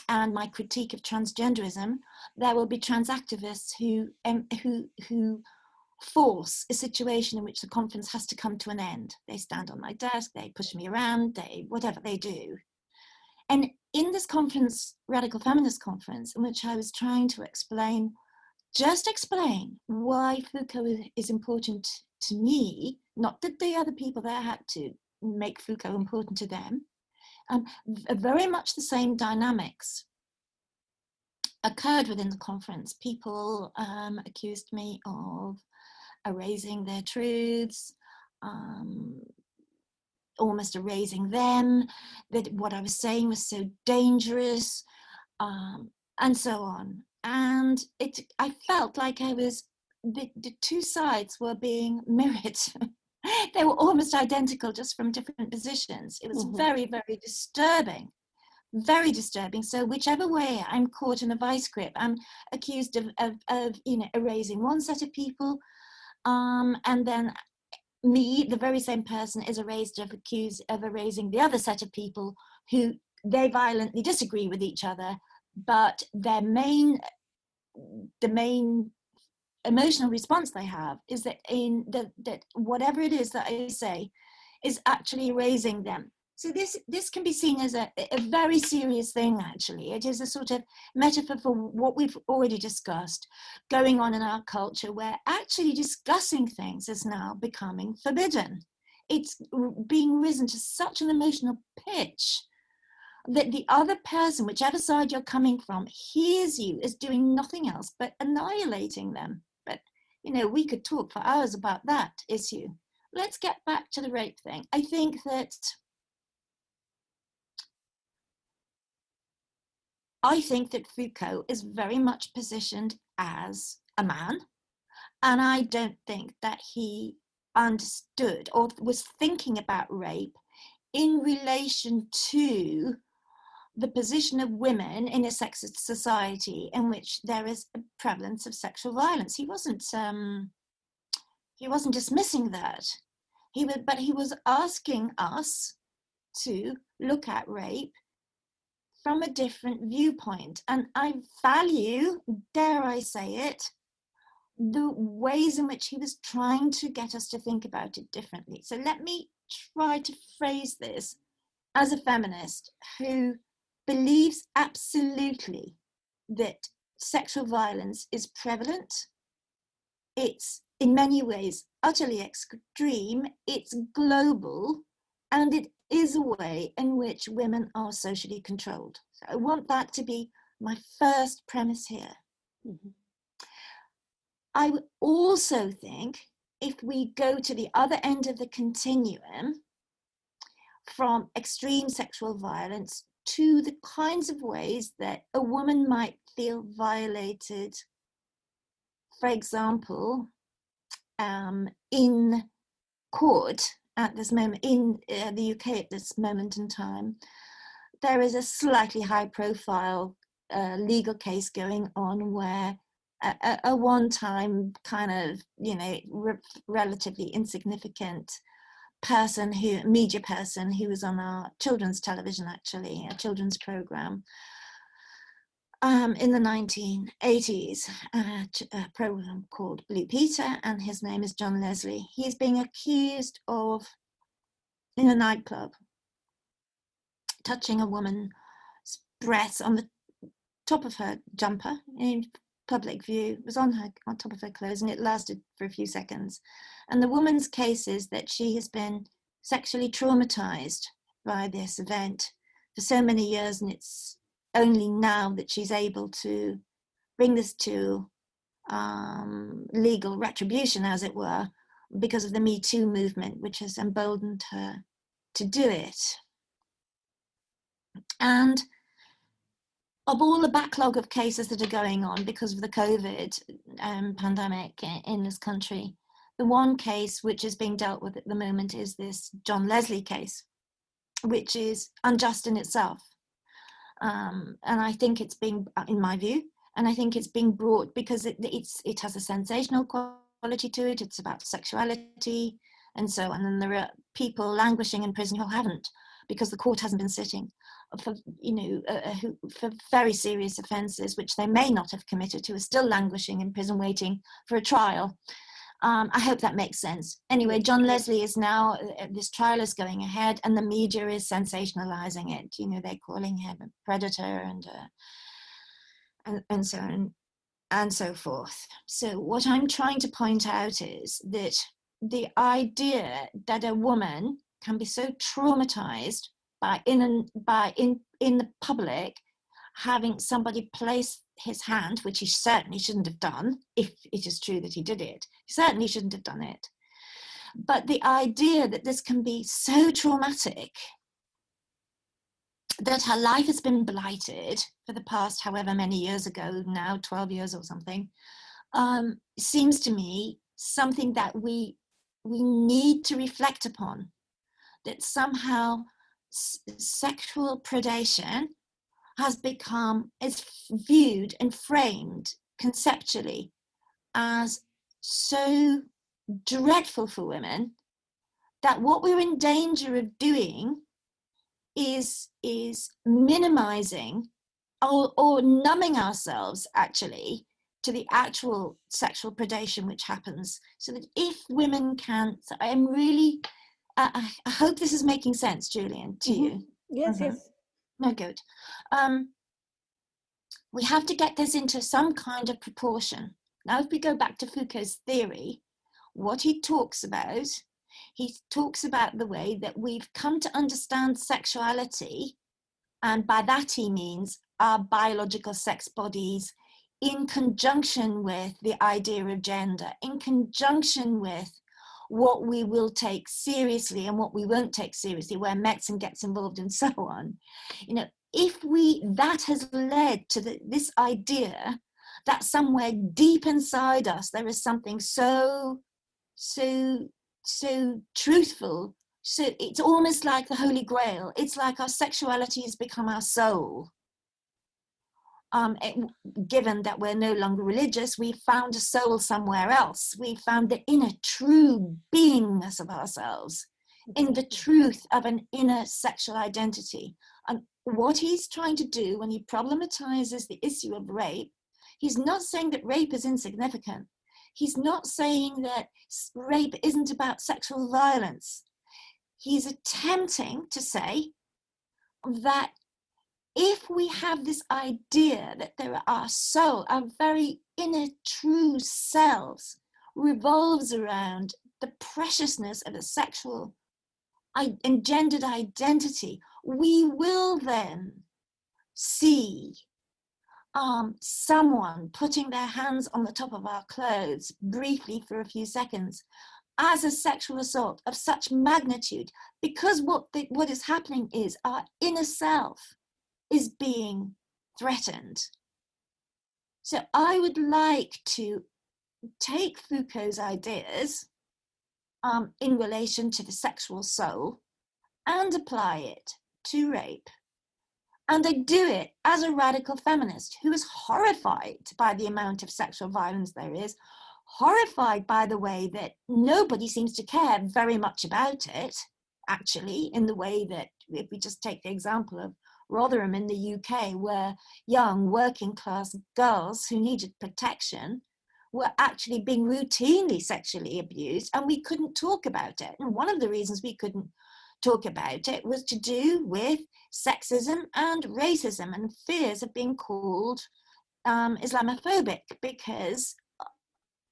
and my critique of transgenderism, there will be trans activists who force a situation in which the conference has to come to an end. They stand on my desk, they push me around, whatever they do. And in this conference, Radical Feminist Conference, in which I was trying to explain why Foucault is important to me, not that the other people there had to make Foucault important to them, very much the same dynamics occurred within the conference. People accused me of erasing their truths, almost erasing them, that what I was saying was so dangerous, and so on. And I felt like the two sides were being mirrored. They were almost identical, just from different positions. It was very, very disturbing. Very disturbing. So whichever way I'm caught in a vice grip, I'm accused of erasing one set of people, and then me, the very same person, is accused of erasing the other set of people who they violently disagree with each other, but the main emotional response they have is that that whatever it is that I say is actually erasing them. So this can be seen as a very serious thing, actually. It is a sort of metaphor for what we've already discussed going on in our culture, where actually discussing things is now becoming forbidden. It's being risen to such an emotional pitch that the other person, whichever side you're coming from, hears you as doing nothing else but annihilating them. But, we could talk for hours about that issue. Let's get back to the rape thing. I think that Foucault is very much positioned as a man, and I don't think that he understood or was thinking about rape in relation to the position of women in a sexist society in which there is a prevalence of sexual violence. He wasn't dismissing that. But he was asking us to look at rape from a different viewpoint. And I value, dare I say it, the ways in which he was trying to get us to think about it differently. So let me try to phrase this as a feminist who believes absolutely that sexual violence is prevalent. It's in many ways utterly extreme, it's global, and it is a way in which women are socially controlled. So I want that to be my first premise here. I would also think, if we go to the other end of the continuum, from extreme sexual violence to the kinds of ways that a woman might feel violated, for example, in court at this moment, in the UK at this moment in time, there is a slightly high profile legal case going on where a one-time kind of, relatively insignificant media person who was on our children's television, actually, a children's program in the 1980s, a program called Blue Peter, and his name is John Leslie. He's being accused of, in a nightclub, touching a woman's breasts on the top of her jumper in public view. It was on top of her clothes, and it lasted for a few seconds. And the woman's case is that she has been sexually traumatized by this event for so many years, and it's only now that she's able to bring this to legal retribution, as it were, because of the Me Too movement, which has emboldened her to do it. And of all the backlog of cases that are going on because of the COVID pandemic in this country, the one case which is being dealt with at the moment is this John Leslie case, which is unjust in itself. And I think it's being, in my view, and I think it's being brought because it has a sensational quality to it. It's about sexuality and so on. And there are people languishing in prison who haven't, because the court hasn't been sitting for, for very serious offences which they may not have committed, who are still languishing in prison waiting for a trial. I hope that makes sense. Anyway, John Leslie is now, this trial is going ahead and the media is sensationalizing it. You know, they're calling him a predator and so on and so forth. So what I'm trying to point out is that the idea that a woman can be so traumatized in the public, having somebody place his hand, which he certainly shouldn't have done, if it is true that he did it. He certainly shouldn't have done it. But the idea that this can be so traumatic that her life has been blighted for the past however many years ago now, 12 years or something, seems to me something that we need to reflect upon, that somehow sexual predation is viewed and framed conceptually as so dreadful for women that what we're in danger of doing is minimizing or numbing ourselves actually to the actual sexual predation which happens, so that if women can, so I'm really, I hope this is making sense, Julian, to you. Yes, yes. No, good. We have to get this into some kind of proportion. Now, if we go back to Foucault's theory, what he talks about the way that we've come to understand sexuality, and by that he means our biological sex bodies in conjunction with the idea of gender, in conjunction with what we will take seriously and what we won't take seriously, where medicine gets involved and so on. You know, that has led to this idea that somewhere deep inside us there is something so truthful. So it's almost like the Holy Grail. It's like our sexuality has become our soul. Given that we're no longer religious, we found a soul somewhere else. We found the inner true beingness of ourselves, in the truth of an inner sexual identity. And what he's trying to do when he problematizes the issue of rape, he's not saying that rape is insignificant. He's not saying that rape isn't about sexual violence. He's attempting to say that if we have this idea that our soul, our very inner true selves, revolves around the preciousness of a sexual and gendered identity, we will then see someone putting their hands on the top of our clothes briefly for a few seconds as a sexual assault of such magnitude, because what is happening is our inner self is being threatened. So I would like to take Foucault's ideas in relation to the sexual soul and apply it to rape. And I do it as a radical feminist who is horrified by the amount of sexual violence there is, horrified by the way that nobody seems to care very much about it, actually, in the way that, if we just take the example of Rotherham in the UK, where young working class girls who needed protection were actually being routinely sexually abused, and we couldn't talk about it. And one of the reasons we couldn't talk about it was to do with sexism and racism and fears of being called Islamophobic because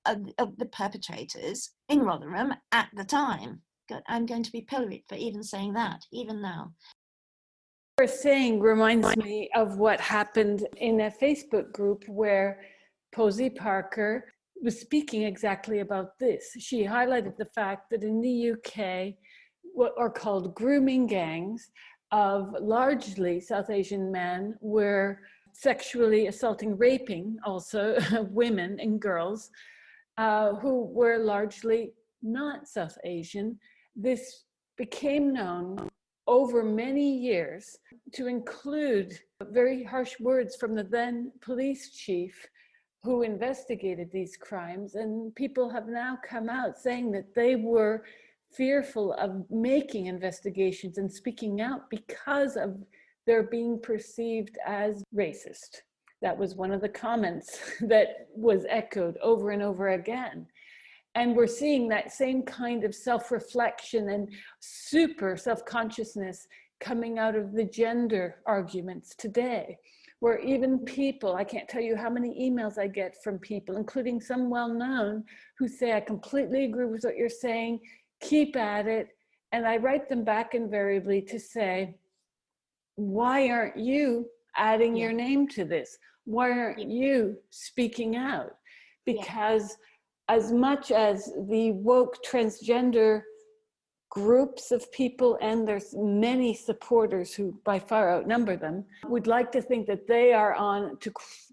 of the perpetrators in Rotherham at the time. God, I'm going to be pilloried for even saying that, even now. What you're saying reminds me of what happened in a Facebook group where Posey Parker was speaking exactly about this. She highlighted the fact that in the UK, what are called grooming gangs of largely South Asian men were sexually assaulting, raping also women and girls who were largely not South Asian. This became known over many years to include very harsh words from the then police chief who investigated these crimes. And people have now come out saying that they were fearful of making investigations and speaking out because of their being perceived as racist. That was one of the comments that was echoed over and over again. And we're seeing that same kind of self-reflection and super self-consciousness coming out of the gender arguments today, where even people, I can't tell you how many emails I get from people, including some well-known, who say, I completely agree with what you're saying, keep at it. And I write them back invariably to say, why aren't you adding your name to this? Why aren't you speaking out? Because as much as the woke transgender groups of people, and there's many supporters who by far outnumber them, would like to think that they are on,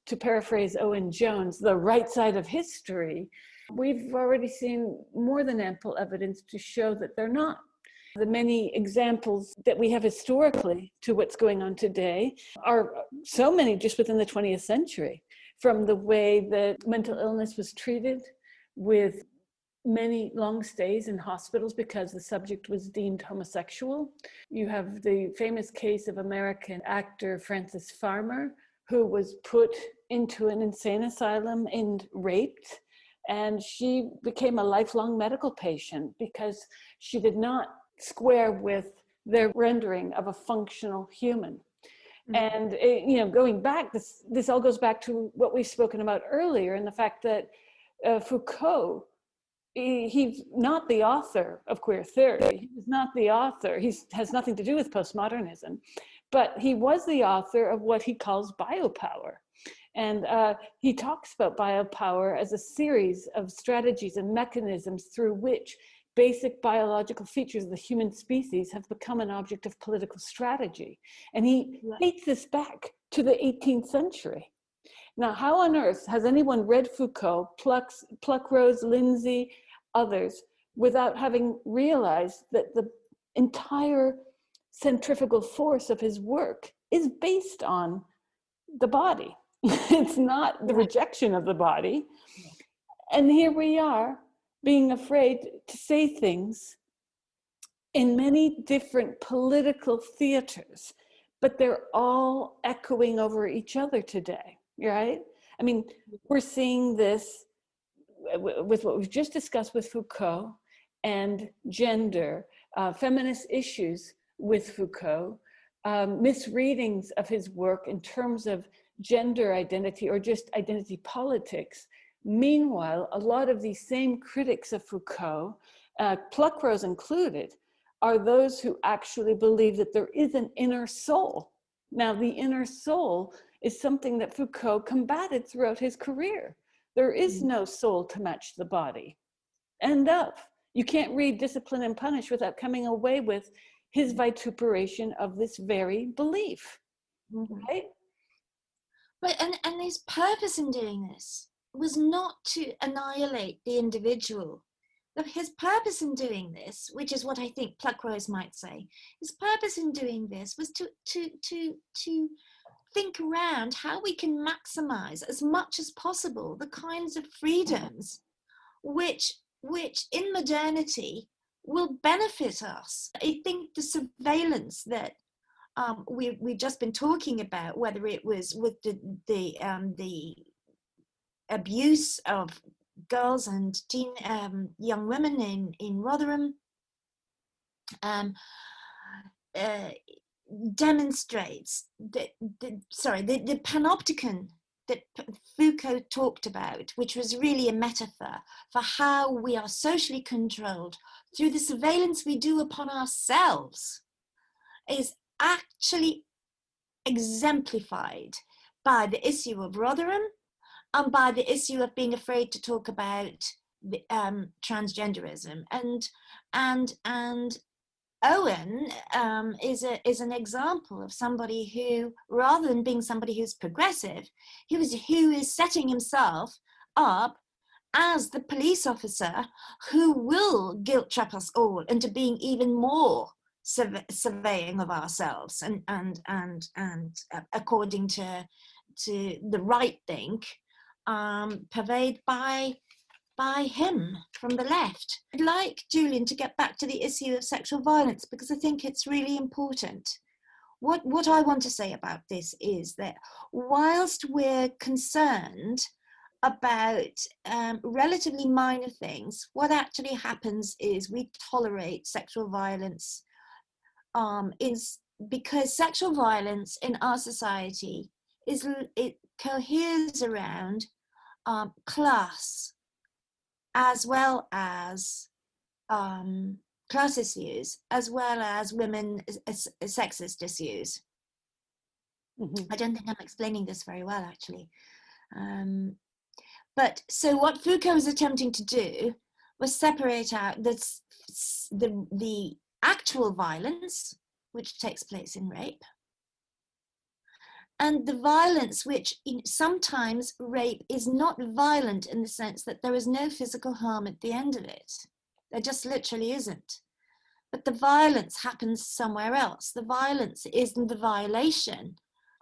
to paraphrase Owen Jones, the right side of history, we've already seen more than ample evidence to show that they're not. The many examples that we have historically to what's going on today are so many just within the 20th century, from the way that mental illness was treated, with many long stays in hospitals because the subject was deemed homosexual. You have the famous case of American actor Frances Farmer, who was put into an insane asylum and raped, and she became a lifelong medical patient because she did not square with their rendering of a functional human. And going back, this all goes back to what we've spoken about earlier, and the fact that Foucault, he's not the author of queer theory. He's not the author. He has nothing to do with postmodernism, but he was the author of what he calls biopower. And he talks about biopower as a series of strategies and mechanisms through which basic biological features of the human species have become an object of political strategy. And he dates this back to the 18th century. Now, how on earth has anyone read Foucault, Pluckrose, Lindsay, others, without having realized that the entire centrifugal force of his work is based on the body? It's not the rejection of the body. And here we are, being afraid to say things in many different political theaters, but they're all echoing over each other today, right? I mean, we're seeing this with what we've just discussed with Foucault and gender, feminist issues with Foucault, misreadings of his work in terms of gender identity or just identity politics. Meanwhile, a lot of these same critics of Foucault, Pluckrose included, are those who actually believe that there is an inner soul. Now, the inner soul is something that Foucault combated throughout his career. There is no soul to match the body. End of. You can't read Discipline and Punish without coming away with his vituperation of this very belief, right? But and his purpose in doing this was not to annihilate the individual. His purpose in doing this, which is what I think Pluckrose might say, his purpose in doing this was to think around how we can maximize as much as possible the kinds of freedoms which in modernity will benefit us. I think the surveillance that we've just been talking about, whether it was with the abuse of girls and young women in Rotherham, demonstrates that the panopticon that Foucault talked about, which was really a metaphor for how we are socially controlled through the surveillance we do upon ourselves, is actually exemplified by the issue of Rotherham and by the issue of being afraid to talk about the, transgenderism. And Owen is an example of somebody who, rather than being somebody who's progressive, who is setting himself up as the police officer who will guilt trap us all into being even more surveying of ourselves and according to the right think, purveyed by him from the left. I'd like Julian to get back to the issue of sexual violence because I think it's really important. What I want to say about this is that whilst we're concerned about relatively minor things. What actually happens is we tolerate sexual violence is because sexual violence in our society it coheres around class as well as class issues, as well as women sexist issues. I don't think I'm explaining this very well, actually. But so what Foucault was attempting to do was separate out the actual violence, which takes place in rape, and the violence which sometimes rape is not violent in the sense that there is no physical harm at the end of it. There just literally isn't. But the violence happens somewhere else. The violence isn't the violation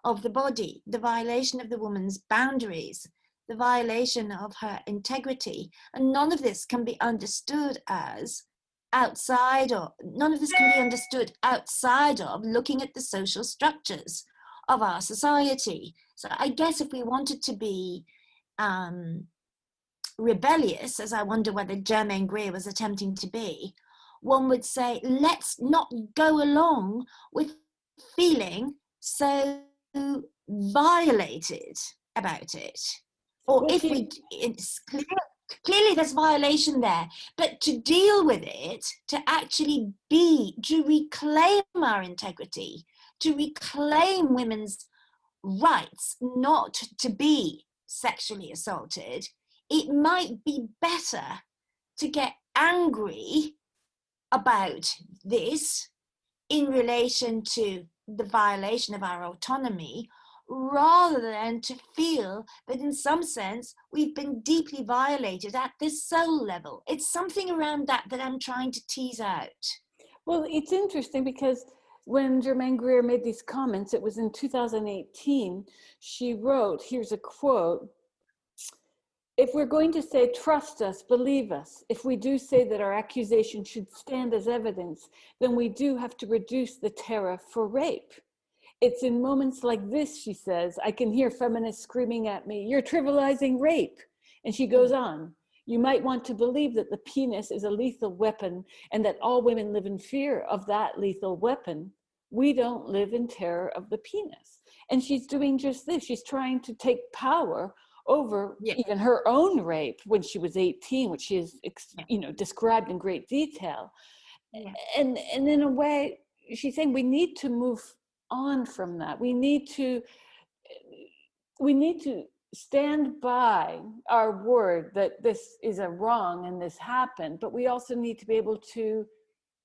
of the body, the violation of the woman's boundaries, the violation of her integrity. And none of this can be understood as outside, or none of this can be understood outside of looking at the social structures of our society. So I guess if we wanted to be rebellious, as I wonder whether Germaine Greer was attempting to be, one would say, let's not go along with feeling so violated about it. Or if we, it's clearly there's violation there, but to deal with it, to actually to reclaim our integrity, to reclaim women's rights not to be sexually assaulted, it might be better to get angry about this in relation to the violation of our autonomy, rather than to feel that in some sense we've been deeply violated at this soul level. It's something around that I'm trying to tease out. Well, it's interesting because when Germaine Greer made these comments, it was in 2018, she wrote, here's a quote: "If we're going to say, trust us, believe us, if we do say that our accusation should stand as evidence, then we do have to reduce the terror for rape. It's in moments like this," she says, "I can hear feminists screaming at me, 'You're trivializing rape.'" And she goes on, "You might want to believe that the penis is a lethal weapon and that all women live in fear of that lethal weapon. We don't live in terror of the penis." And she's doing just this. She's trying to take power over even her own rape when she was 18, which she has described in great detail. And in a way, she's saying we need to move on from that. We need to stand by our word that this is a wrong and this happened, but we also need to be able to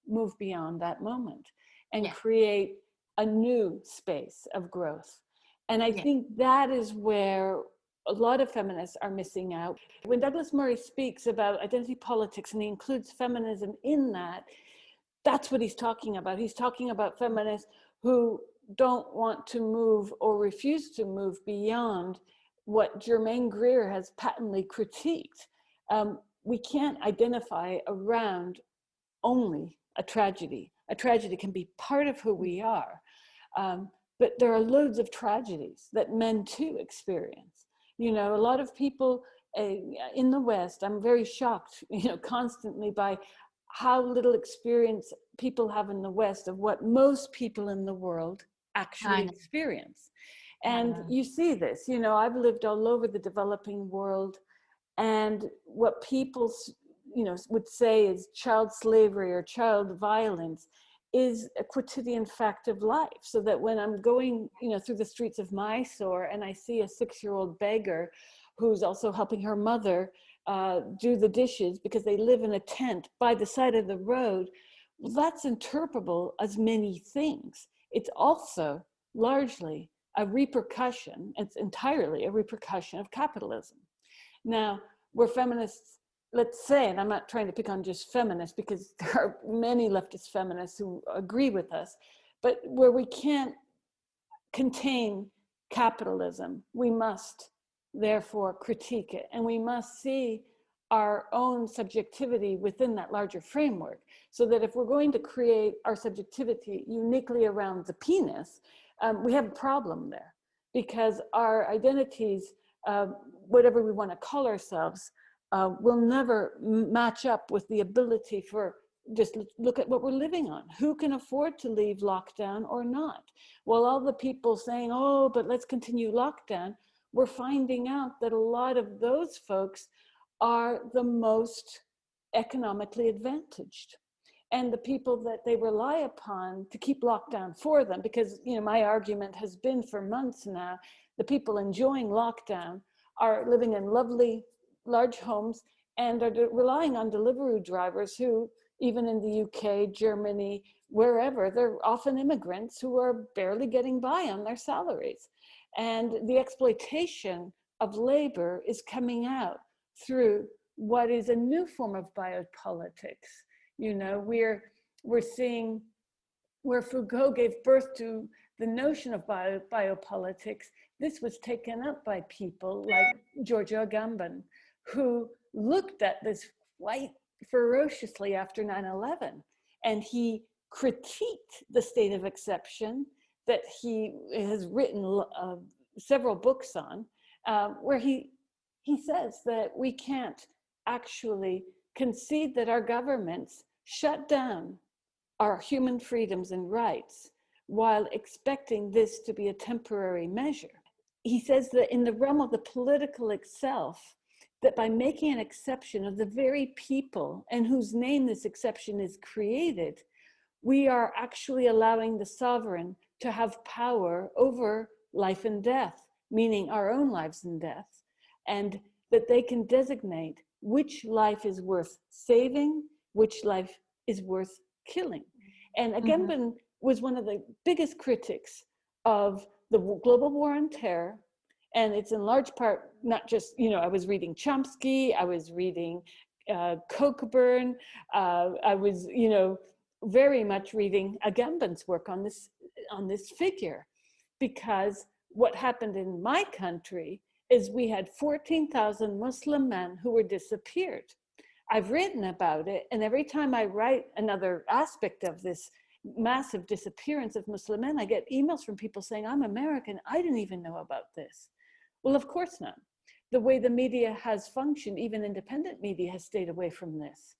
move beyond that moment and create a new space of growth. And I think that is where a lot of feminists are missing out. When Douglas Murray speaks about identity politics and he includes feminism in that, that's what he's talking about. He's talking about feminists who don't want to move or refuse to move beyond what Germaine Greer has patently critiqued. We can't identify around only a tragedy. A tragedy can be part of who we are, but there are loads of tragedies that men too experience. You know, a lot of people in the West, I'm very shocked, constantly by how little experience people have in the West of what most people in the world actually experience. And you see this, I've lived all over the developing world, and what people, would say is child slavery or child violence is a quotidian fact of life. So that when I'm going, through the streets of Mysore and I see a 6-year-old beggar who's also helping her mother do the dishes because they live in a tent by the side of the road, well, that's interpretable as many things. It's also largely a repercussion, it's entirely a repercussion of capitalism. Now, we're feminists, let's say, and I'm not trying to pick on just feminists because there are many leftist feminists who agree with us, but where we can't contain capitalism, we must therefore critique it, and we must see our own subjectivity within that larger framework, so that if we're going to create our subjectivity uniquely around the penis, we have a problem there, because our identities whatever we want to call ourselves, will never match up with the ability for, just look at what we're living on. Who can afford to leave lockdown or not? Well, all the people saying, oh, but let's continue lockdown, we're finding out that a lot of those folks are the most economically advantaged. And the people that they rely upon to keep lockdown for them, because, you know, my argument has been for months now, the people enjoying lockdown are living in lovely large homes and are relying on delivery drivers who, even in the UK, Germany, wherever, they're often immigrants who are barely getting by on their salaries. And the exploitation of labor is coming out through what is a new form of biopolitics. You know, we're seeing where Foucault gave birth to the notion of biopolitics. This was taken up by people like Giorgio Agamben, who looked at this quite ferociously after 9/11, and he critiqued the state of exception that he has written several books on, where he says that we can't actually concede that our governments shut down our human freedoms and rights while expecting this to be a temporary measure. He says that in the realm of the political itself, that by making an exception of the very people in whose name this exception is created, we are actually allowing the sovereign to have power over life and death, meaning our own lives and death, and that they can designate which life is worth saving, which life is worth killing. And Agamben was one of the biggest critics of the global war on terror. And it's in large part, not just, you know, I was reading Chomsky, I was reading Cockburn, I was, you know, very much reading Agamben's work on this figure, because what happened in my country is we had 14,000 Muslim men who were disappeared. I've written about it, and every time I write another aspect of this massive disappearance of Muslim men, I get emails from people saying, I'm American, I didn't even know about this. Well, of course not. The way the media has functioned, even independent media has stayed away from this,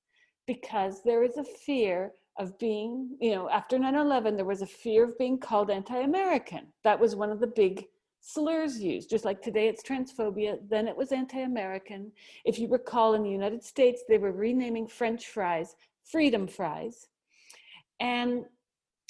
because there is a fear of being, you know, after 9/11, there was a fear of being called anti-American. That was one of the big slurs used, just like today it's transphobia, then it was anti-American. If you recall, in the United States, they were renaming French fries freedom fries. And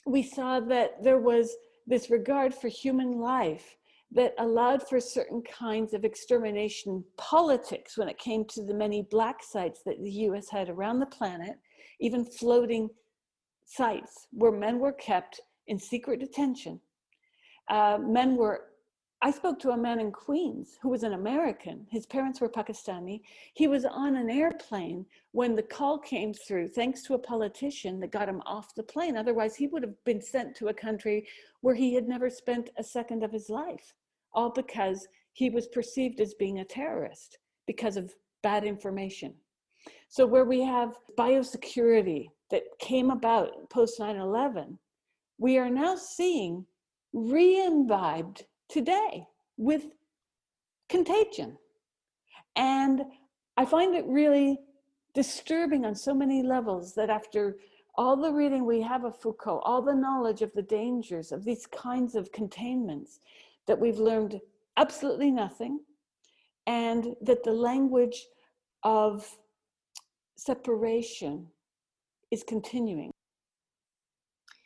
we saw that there was this regard for human life that allowed for certain kinds of extermination politics when it came to the many black sites that the US had around the planet, even floating sites where men were kept in secret detention. I spoke to a man in Queens who was an American. His parents were Pakistani. He was on an airplane when the call came through, thanks to a politician that got him off the plane. Otherwise, he would have been sent to a country where he had never spent a second of his life, all because he was perceived as being a terrorist because of bad information. So where we have biosecurity that came about post 9/11, we are now seeing re-imbibed today with contagion. And I find it really disturbing on so many levels that after all the reading we have of Foucault, all the knowledge of the dangers of these kinds of containments, that we've learned absolutely nothing, and that the language of separation is continuing.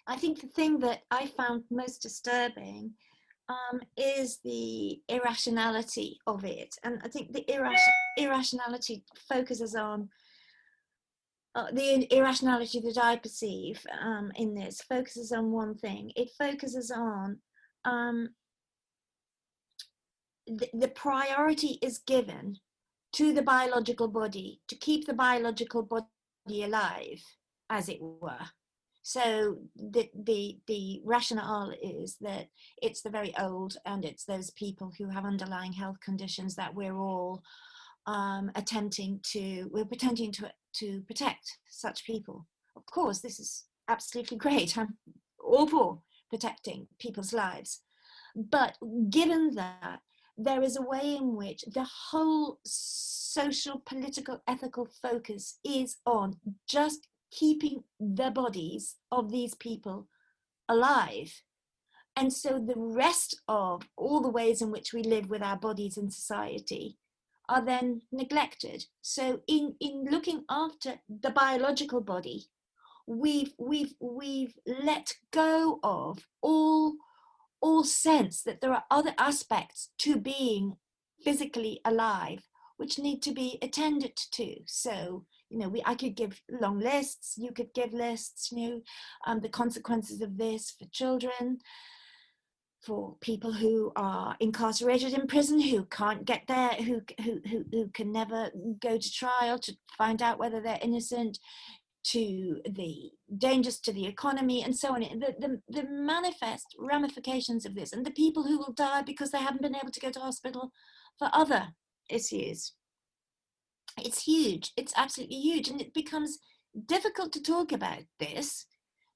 I think the thing that I found most disturbing is the irrationality of it. And I think the irrationality focuses on, the irrationality that I perceive in this focuses on one thing. It focuses on the priority is given to the biological body, to keep the biological body alive, as it were. So the rationale is that it's the very old and it's those people who have underlying health conditions that we're all pretending to protect such people. Of course, this is absolutely great. I'm all for protecting people's lives. But given that there is a way in which the whole social, political, ethical focus is on just keeping the bodies of these people alive. And so the rest of all the ways in which we live with our bodies in society are then neglected. So in looking after the biological body, we've let go of all sense that there are other aspects to being physically alive which need to be attended to. So, you know, I could give long lists, you could give lists, you know, the consequences of this for children, for people who are incarcerated in prison, who can't get there, who can never go to trial to find out whether they're innocent, to the dangers to the economy, and so on. The manifest ramifications of this, and the people who will die because they haven't been able to go to hospital for other issues. It's huge. It's absolutely huge. And it becomes difficult to talk about this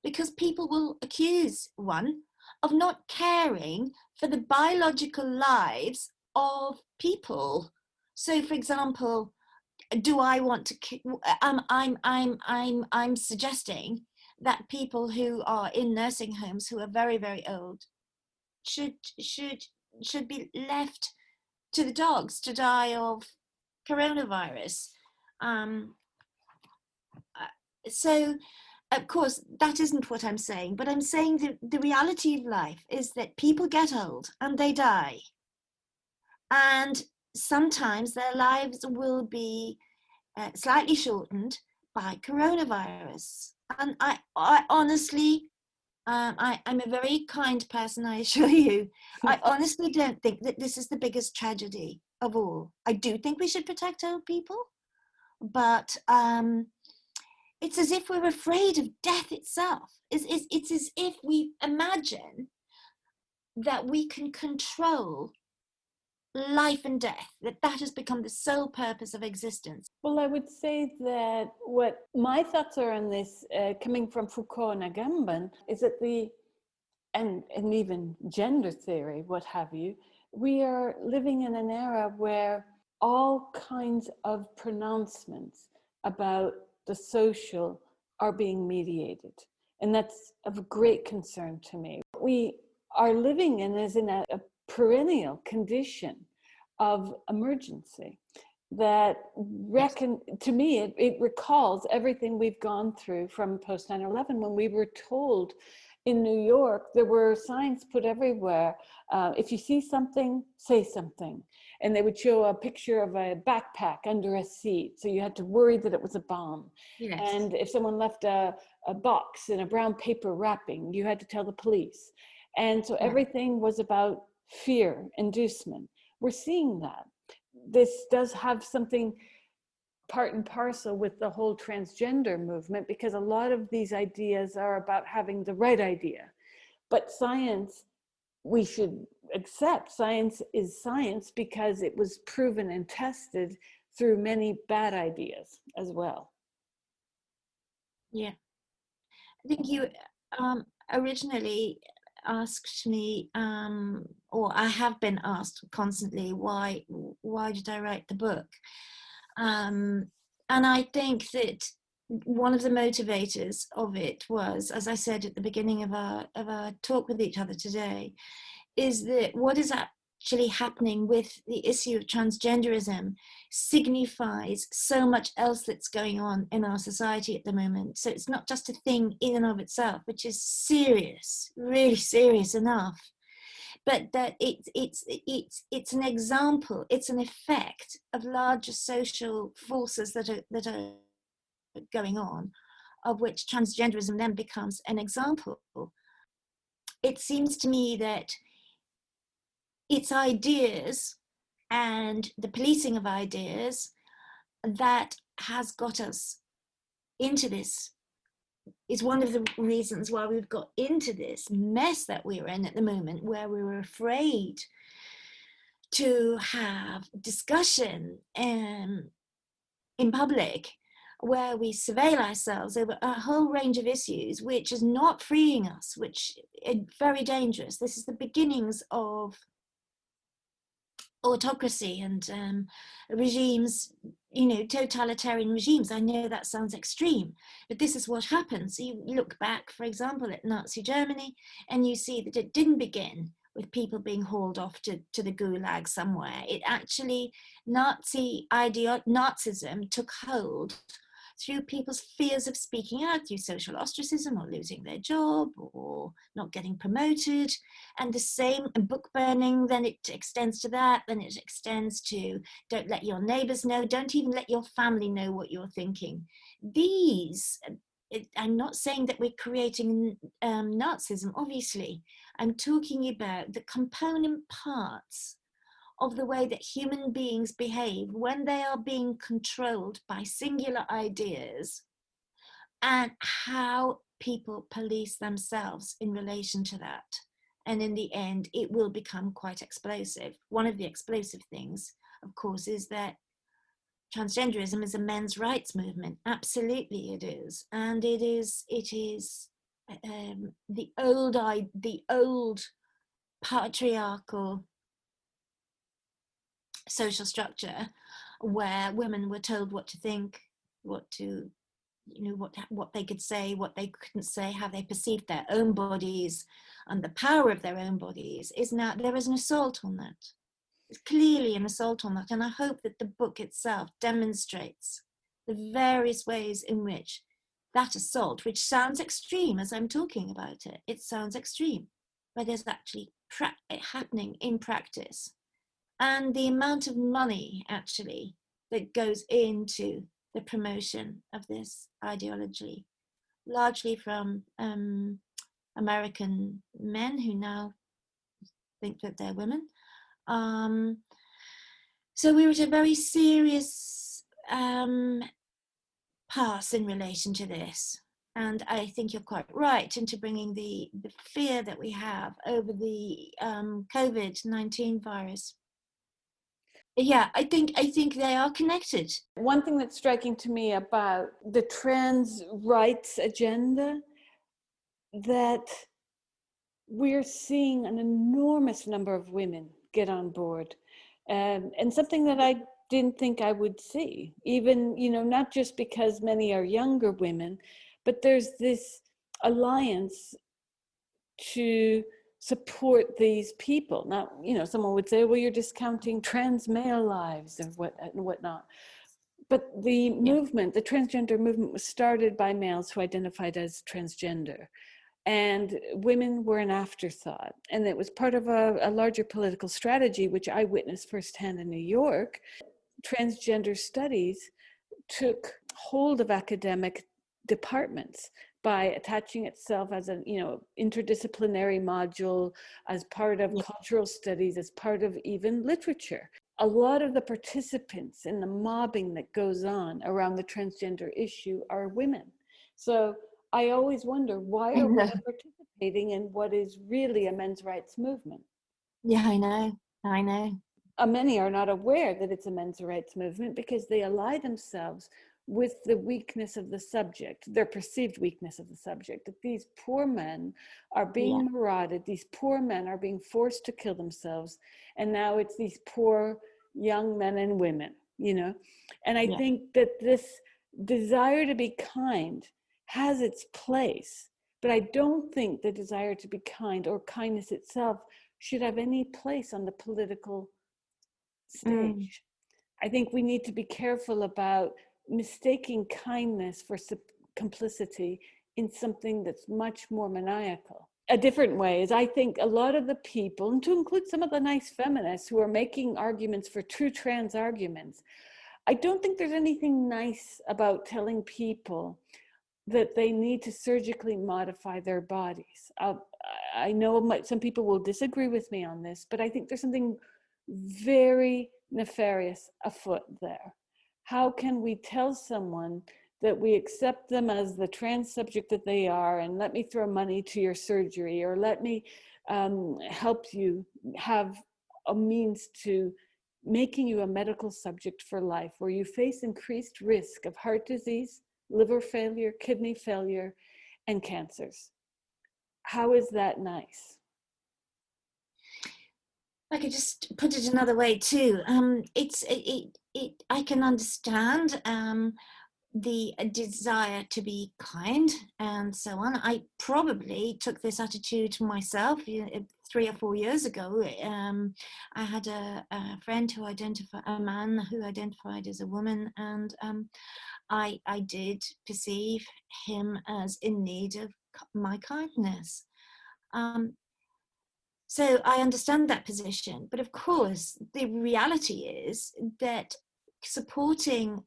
because people will accuse one of not caring for the biological lives of people. So, for example, do I want to? I'm suggesting that people who are in nursing homes who are very, very old should be left to the dogs to die of coronavirus. So, of course, that isn't what I'm saying, but I'm saying that the reality of life is that people get old and they die. And sometimes their lives will be slightly shortened by coronavirus. And I honestly, I'm a very kind person, I assure you. I honestly don't think that this is the biggest tragedy of all. I do think we should protect old people, but it's as if we're afraid of death itself. It's as if we imagine that we can control life and death, that has become the sole purpose of existence. Well, I would say that what my thoughts are on this, coming from Foucault and Agamben, is that and even gender theory, what have you, we are living in an era where all kinds of pronouncements about the social are being mediated. And that's of great concern to me. What we are living in is in a perennial condition of emergency that to me, it recalls everything we've gone through from post 9/11, when we were told in New York, there were signs put everywhere. If you see something, say something. And they would show a picture of a backpack under a seat. So you had to worry that it was a bomb. Yes. And if someone left a box in a brown paper wrapping, you had to tell the police. And so everything was about fear, inducement. We're seeing that. This does have something part and parcel with the whole transgender movement, because a lot of these ideas are about having the right idea. But science, we should accept science is science because it was proven and tested through many bad ideas as well. Yeah. I think you originally asked me, or I have been asked constantly, why did I write the book? And I think that one of the motivators of it was, as I said at the beginning of our talk with each other today, is that what is actually happening with the issue of transgenderism signifies so much else that's going on in our society at the moment. So it's not just a thing in and of itself, which is serious, really serious enough, but that it's an example, it's an effect of larger social forces that are going on, of which transgenderism then becomes an example. It seems to me that it's ideas and the policing of ideas that has got us into this, is one of the reasons why we've got into this mess that we're in at the moment, where we're afraid to have discussion in public, where we surveil ourselves over a whole range of issues, which is not freeing us, which is very dangerous. This is the beginnings of autocracy and regimes, you know, totalitarian regimes. I know that sounds extreme, but this is what happens. You look back, for example, at Nazi Germany, and you see that it didn't begin with people being hauled off to the gulag somewhere. It actually, Nazism took hold through people's fears of speaking out, through social ostracism or losing their job or not getting promoted. And the same book burning, then it extends to that, then it extends to don't let your neighbors know, don't even let your family know what you're thinking. I'm not saying that we're creating Nazism, obviously. I'm talking about the component parts of the way that human beings behave when they are being controlled by singular ideas, and how people police themselves in relation to that. And in the end, it will become quite explosive. One of the explosive things, of course, is that transgenderism is a men's rights movement. Absolutely it is. And it is the old patriarchal social structure where women were told what to think, what to, you know, what they could say, what they couldn't say, how they perceived their own bodies and the power of their own bodies. Is now there is an assault on that. It's clearly an assault on that, and I hope that the book itself demonstrates the various ways in which that assault, which sounds extreme as I'm talking about it, it sounds extreme, but is actually happening in practice. And the amount of money actually that goes into the promotion of this ideology, largely from American men who now think that they're women. So we were at a very serious pass in relation to this. And I think you're quite right into bringing the fear that we have over the COVID-19 virus. Yeah, I think they are connected. One thing that's striking to me about the trans rights agenda, that we're seeing an enormous number of women get on board, and something that I didn't think I would see, even, you know, not just because many are younger women, but there's this alliance to support these people. Now, you know, someone would say, well, you're discounting trans male lives and whatnot. But the movement, the transgender movement, was started by males who identified as transgender. And women were an afterthought. And it was part of a larger political strategy, which I witnessed firsthand in New York. Transgender studies took hold of academic departments by attaching itself as an, you know, interdisciplinary module, as part of cultural studies, as part of even literature. A lot of the participants in the mobbing that goes on around the transgender issue are women. So I always wonder, why are women participating in what is really a men's rights movement? Yeah, I know. Many are not aware that it's a men's rights movement because they ally themselves with the weakness of the subject, their perceived weakness of the subject, that these poor men are being marauded, these poor men are being forced to kill themselves, and now it's these poor young men and women, you know? And I think that this desire to be kind has its place, but I don't think the desire to be kind or kindness itself should have any place on the political stage. I think we need to be careful about mistaking kindness for complicity in something that's much more maniacal. A different way is, I think a lot of the people, and to include some of the nice feminists who are making arguments for true trans arguments, I don't think there's anything nice about telling people that they need to surgically modify their bodies. I know some people will disagree with me on this, but I think there's something very nefarious afoot there. How can we tell someone that we accept them as the trans subject that they are, and let me throw money to your surgery, or let me help you have a means to making you a medical subject for life, where you face increased risk of heart disease, liver failure, kidney failure, and cancers? How is that nice? I could just put it another way too. I can understand the desire to be kind and so on. I probably took this attitude myself 3 or 4 years ago. I had a friend who identified, a man who identified as a woman, and I did perceive him as in need of my kindness. So I understand that position, but of course, the reality is that supporting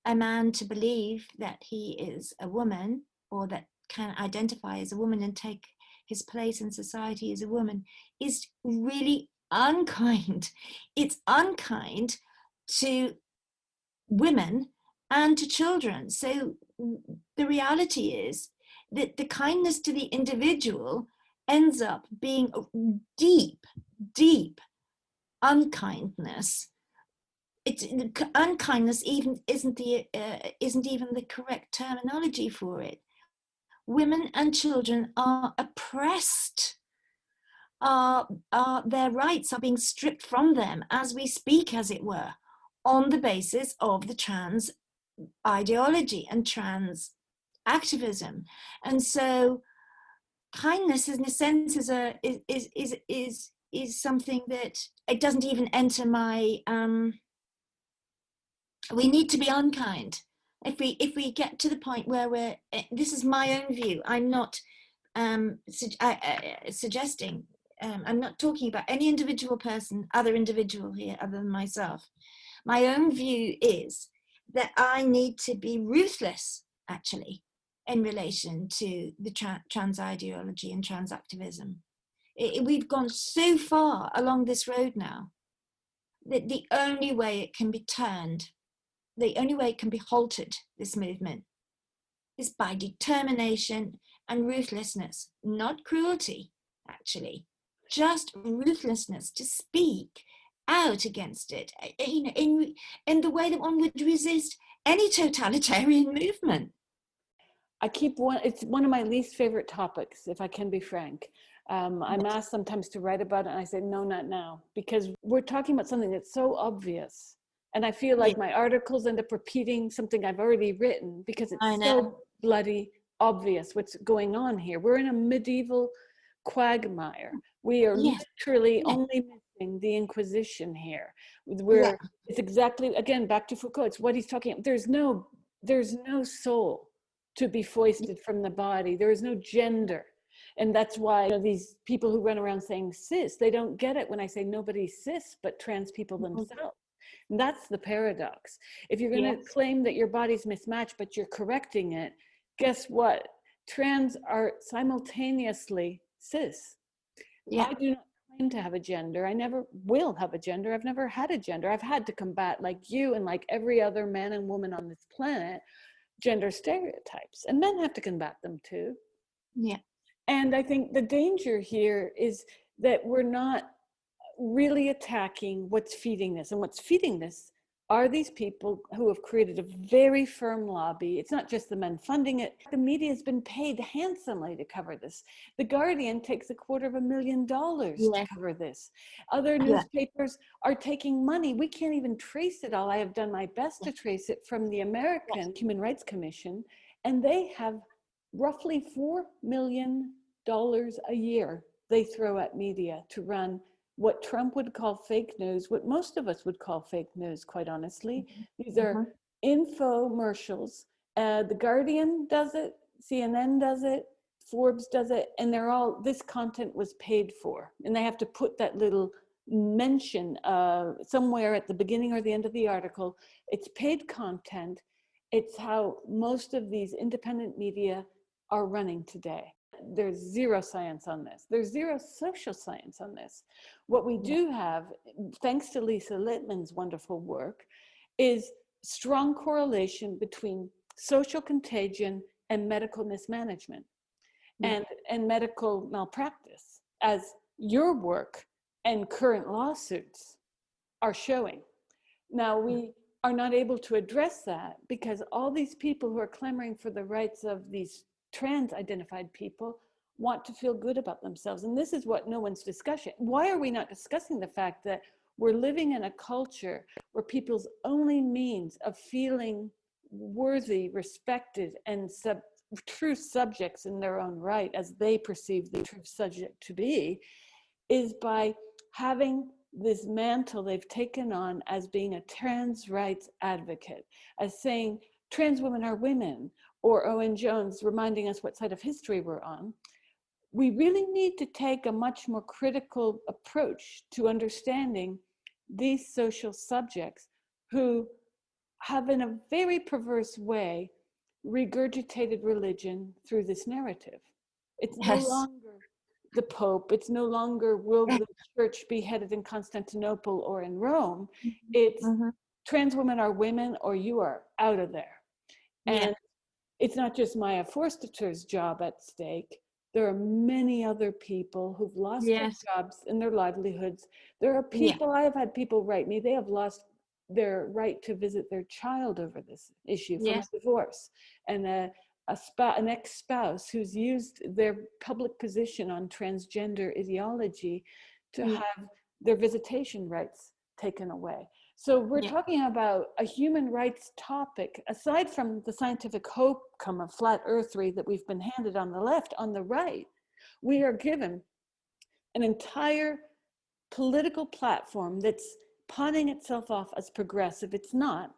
a man to believe that he is a woman, or that can identify as a woman and take his place in society as a woman, is really unkind. It's unkind to women and to children. So the reality is that the kindness to the individual ends up being deep, deep unkindness. It's unkindness even isn't even the correct terminology for it. Women and children are oppressed. Their rights are being stripped from them as we speak, as it were, on the basis of the trans ideology and trans activism. And so kindness in a sense is something that it doesn't even enter my we need to be unkind. If we get to the point where this is my own view, I'm not suggesting, I'm not talking about any individual person, other individual here other than myself. My own view is that I need to be ruthless, actually, in relation to the trans ideology and trans activism. We've gone so far along this road now that the only way it can be turned, the only way it can be halted, this movement, is by determination and ruthlessness, not cruelty, actually, just ruthlessness to speak out against it, in the way that one would resist any totalitarian movement. It's one of my least favorite topics, if I can be frank. I'm asked sometimes to write about it, and I say, no, not now, because we're talking about something that's so obvious. And I feel like my articles end up repeating something I've already written because it's so bloody obvious what's going on here. We're in a medieval quagmire. We are literally only missing the Inquisition here. It's exactly, again, back to Foucault, it's what he's talking about. There's no soul to be foisted from the body. There is no gender. And that's why these people who run around saying cis, they don't get it when I say nobody's cis but trans people themselves. And that's the paradox. If you're going to claim that your body's mismatched but you're correcting it, guess what? Trans are simultaneously cis. I do not claim to have a gender. I never will have a gender. I've never had a gender. I've had to combat, like you and like every other man and woman on this planet, gender stereotypes, and men have to combat them too. And I think the danger here is that we're not really attacking what's feeding this, and what's feeding this are these people who have created a very firm lobby. It's not just the men funding it. The media has been paid handsomely to cover this. The Guardian takes $250,000 to cover this. Other newspapers are taking money. We can't even trace it all. I have done my best to trace it from the American Human Rights Commission, and they have roughly $4 million a year they throw at media to run what Trump would call fake news, what most of us would call fake news, quite honestly. These are infomercials. The Guardian does it, CNN does it, Forbes does it, and they're all, this content was paid for. And they have to put that little mention somewhere at the beginning or the end of the article. It's paid content. It's how most of these independent media are running today. There's zero science on this. There's zero social science on this. What we do have, thanks to Lisa Littman's wonderful work, is strong correlation between social contagion and medical mismanagement and medical malpractice, as your work and current lawsuits are showing. Now, we are not able to address that because all these people who are clamoring for the rights of these trans identified people want to feel good about themselves. And this is what no one's discussing. Why are we not discussing the fact that we're living in a culture where people's only means of feeling worthy, respected, and true subjects in their own right, as they perceive the true subject to be, is by having this mantle they've taken on as being a trans rights advocate, as saying trans women are women, or Owen Jones reminding us what side of history we're on. We really need to take a much more critical approach to understanding these social subjects who have, in a very perverse way, regurgitated religion through this narrative. It's no longer the Pope, it's no longer will the church be headed in Constantinople or in Rome. It's trans women are women or you are out of there. And it's not just Maya Forster's job at stake. There are many other people who've lost their jobs and their livelihoods. There are people, I have had people write me, they have lost their right to visit their child over this issue from a divorce. And an ex-spouse who's used their public position on transgender ideology to have their visitation rights taken away. So we're talking about a human rights topic, aside from the scientific hokum of flat earthery that we've been handed on the left. On the right, we are given an entire political platform that's pawning itself off as progressive. It's not.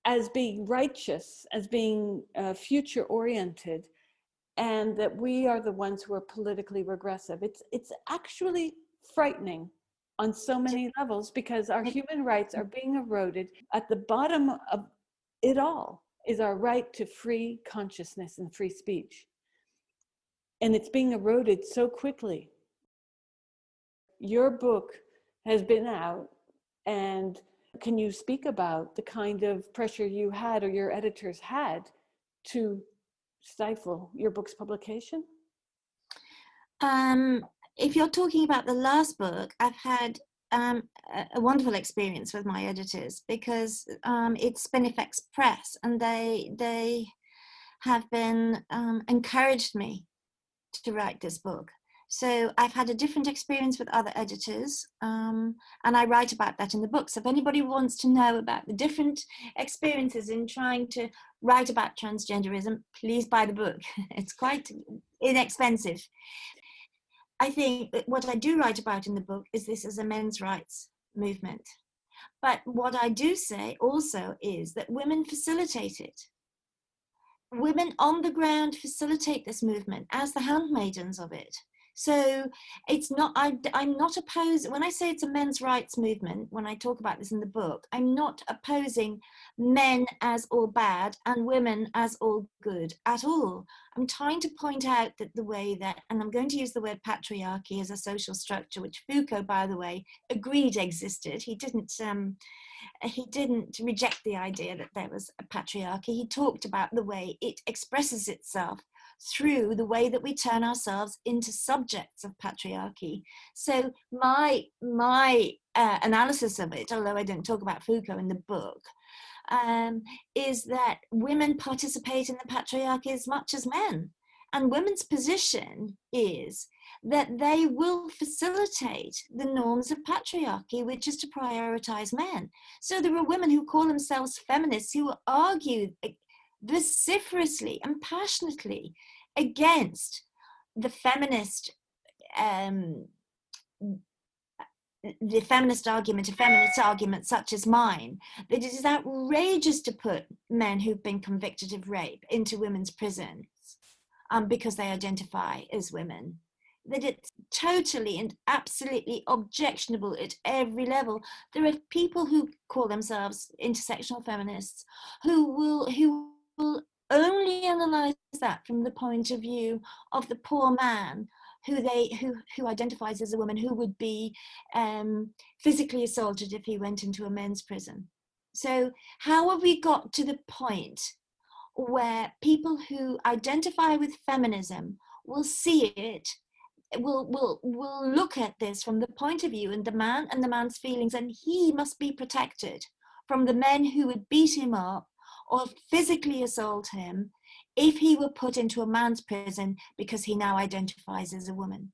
As being righteous, as being future oriented, and that we are the ones who are politically regressive. It's actually frightening on so many levels, because our human rights are being eroded. At the bottom of it all is our right to free consciousness and free speech. And it's being eroded so quickly. Your book has been out, and can you speak about the kind of pressure you had or your editors had to stifle your book's publication? If you're talking about the last book, I've had a wonderful experience with my editors, because it's Spinifex Press, and they have been encouraged me to write this book. So I've had a different experience with other editors, and I write about that in the book. So if anybody wants to know about the different experiences in trying to write about transgenderism, please buy the book. It's quite inexpensive. I think that what I do write about in the book is this as a men's rights movement. But what I do say also is that women facilitate it. Women on the ground facilitate this movement as the handmaidens of it. So it's not, I'm not opposed, when I say it's a men's rights movement, when I talk about this in the book, I'm not opposing men as all bad and women as all good at all. I'm trying to point out that the way that, and I'm going to use the word patriarchy as a social structure, which Foucault, by the way, agreed existed. He didn't reject the idea that there was a patriarchy. He talked about the way it expresses itself through the way that we turn ourselves into subjects of patriarchy. So my analysis of it, although I don't talk about Foucault in the book, is that women participate in the patriarchy as much as men. And women's position is that they will facilitate the norms of patriarchy, which is to prioritize men. So there are women who call themselves feminists who argue vociferously and passionately against the feminist argument, a feminist argument such as mine, that it is outrageous to put men who've been convicted of rape into women's prisons because they identify as women. That it's totally and absolutely objectionable at every level. There are people who call themselves intersectional feminists who will only analyze that from the point of view of the poor man who identifies as a woman, who would be physically assaulted if he went into a men's prison. So how have we got to the point where people who identify with feminism will see it, will look at this from the point of view and the man and the man's feelings, and he must be protected from the men who would beat him up or physically assault him if he were put into a man's prison because he now identifies as a woman.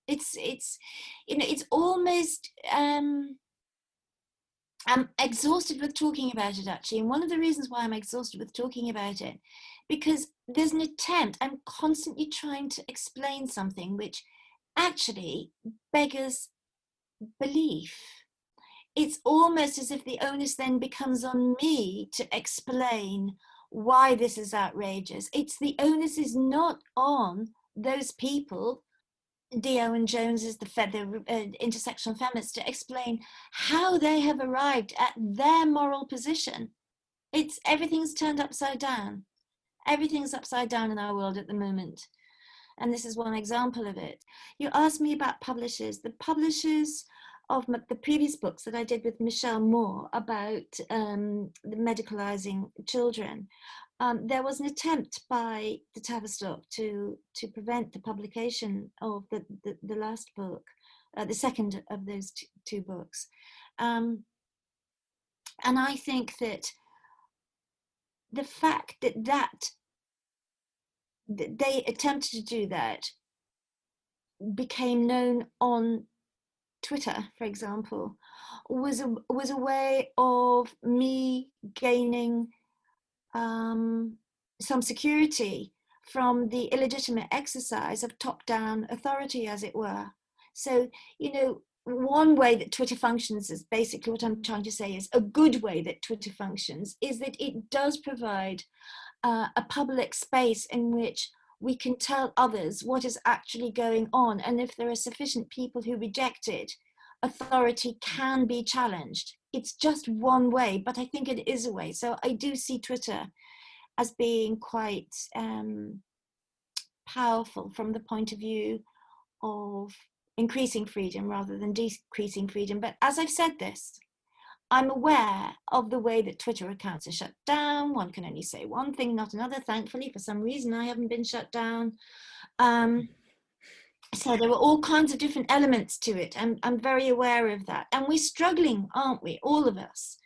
It's almost, I'm exhausted with talking about it, actually. And one of the reasons why I'm exhausted with talking about it, because there's an attempt, I'm constantly trying to explain something which actually beggars belief. It's almost as if the onus then becomes on me to explain why this is outrageous. The onus is not on those people, Dio and Jones is the intersectional feminists, to explain how they have arrived at their moral position. Everything's turned upside down. Everything's upside down in our world at the moment. And this is one example of it. You asked me about publishers. The publishers of the previous books that I did with Michelle Moore about the medicalizing children, there was an attempt by the Tavistock to prevent the publication of the last book, the second of those two books. And I think that the fact that they attempted to do that became known on Twitter, for example, was a way of me gaining some security from the illegitimate exercise of top-down authority, as it were. So, one way that Twitter functions, is basically what I'm trying to say, is a good way that Twitter functions is that it does provide a public space in which we can tell others what is actually going on. And if there are sufficient people who reject it, authority can be challenged. It's just one way, but I think it is a way. So I do see Twitter as being quite powerful from the point of view of increasing freedom rather than decreasing freedom. But as I've said this, I'm aware of the way that Twitter accounts are shut down. One can only say one thing, not another. Thankfully, for some reason, I haven't been shut down. So there were all kinds of different elements to it. I'm very aware of that. And we're struggling, aren't we, all of us,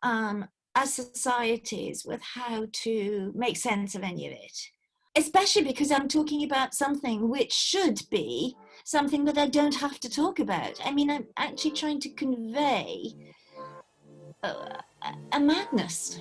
as societies, with how to make sense of any of it. Especially because I'm talking about something which should be something that I don't have to talk about. I mean, I'm actually trying to convey a madness.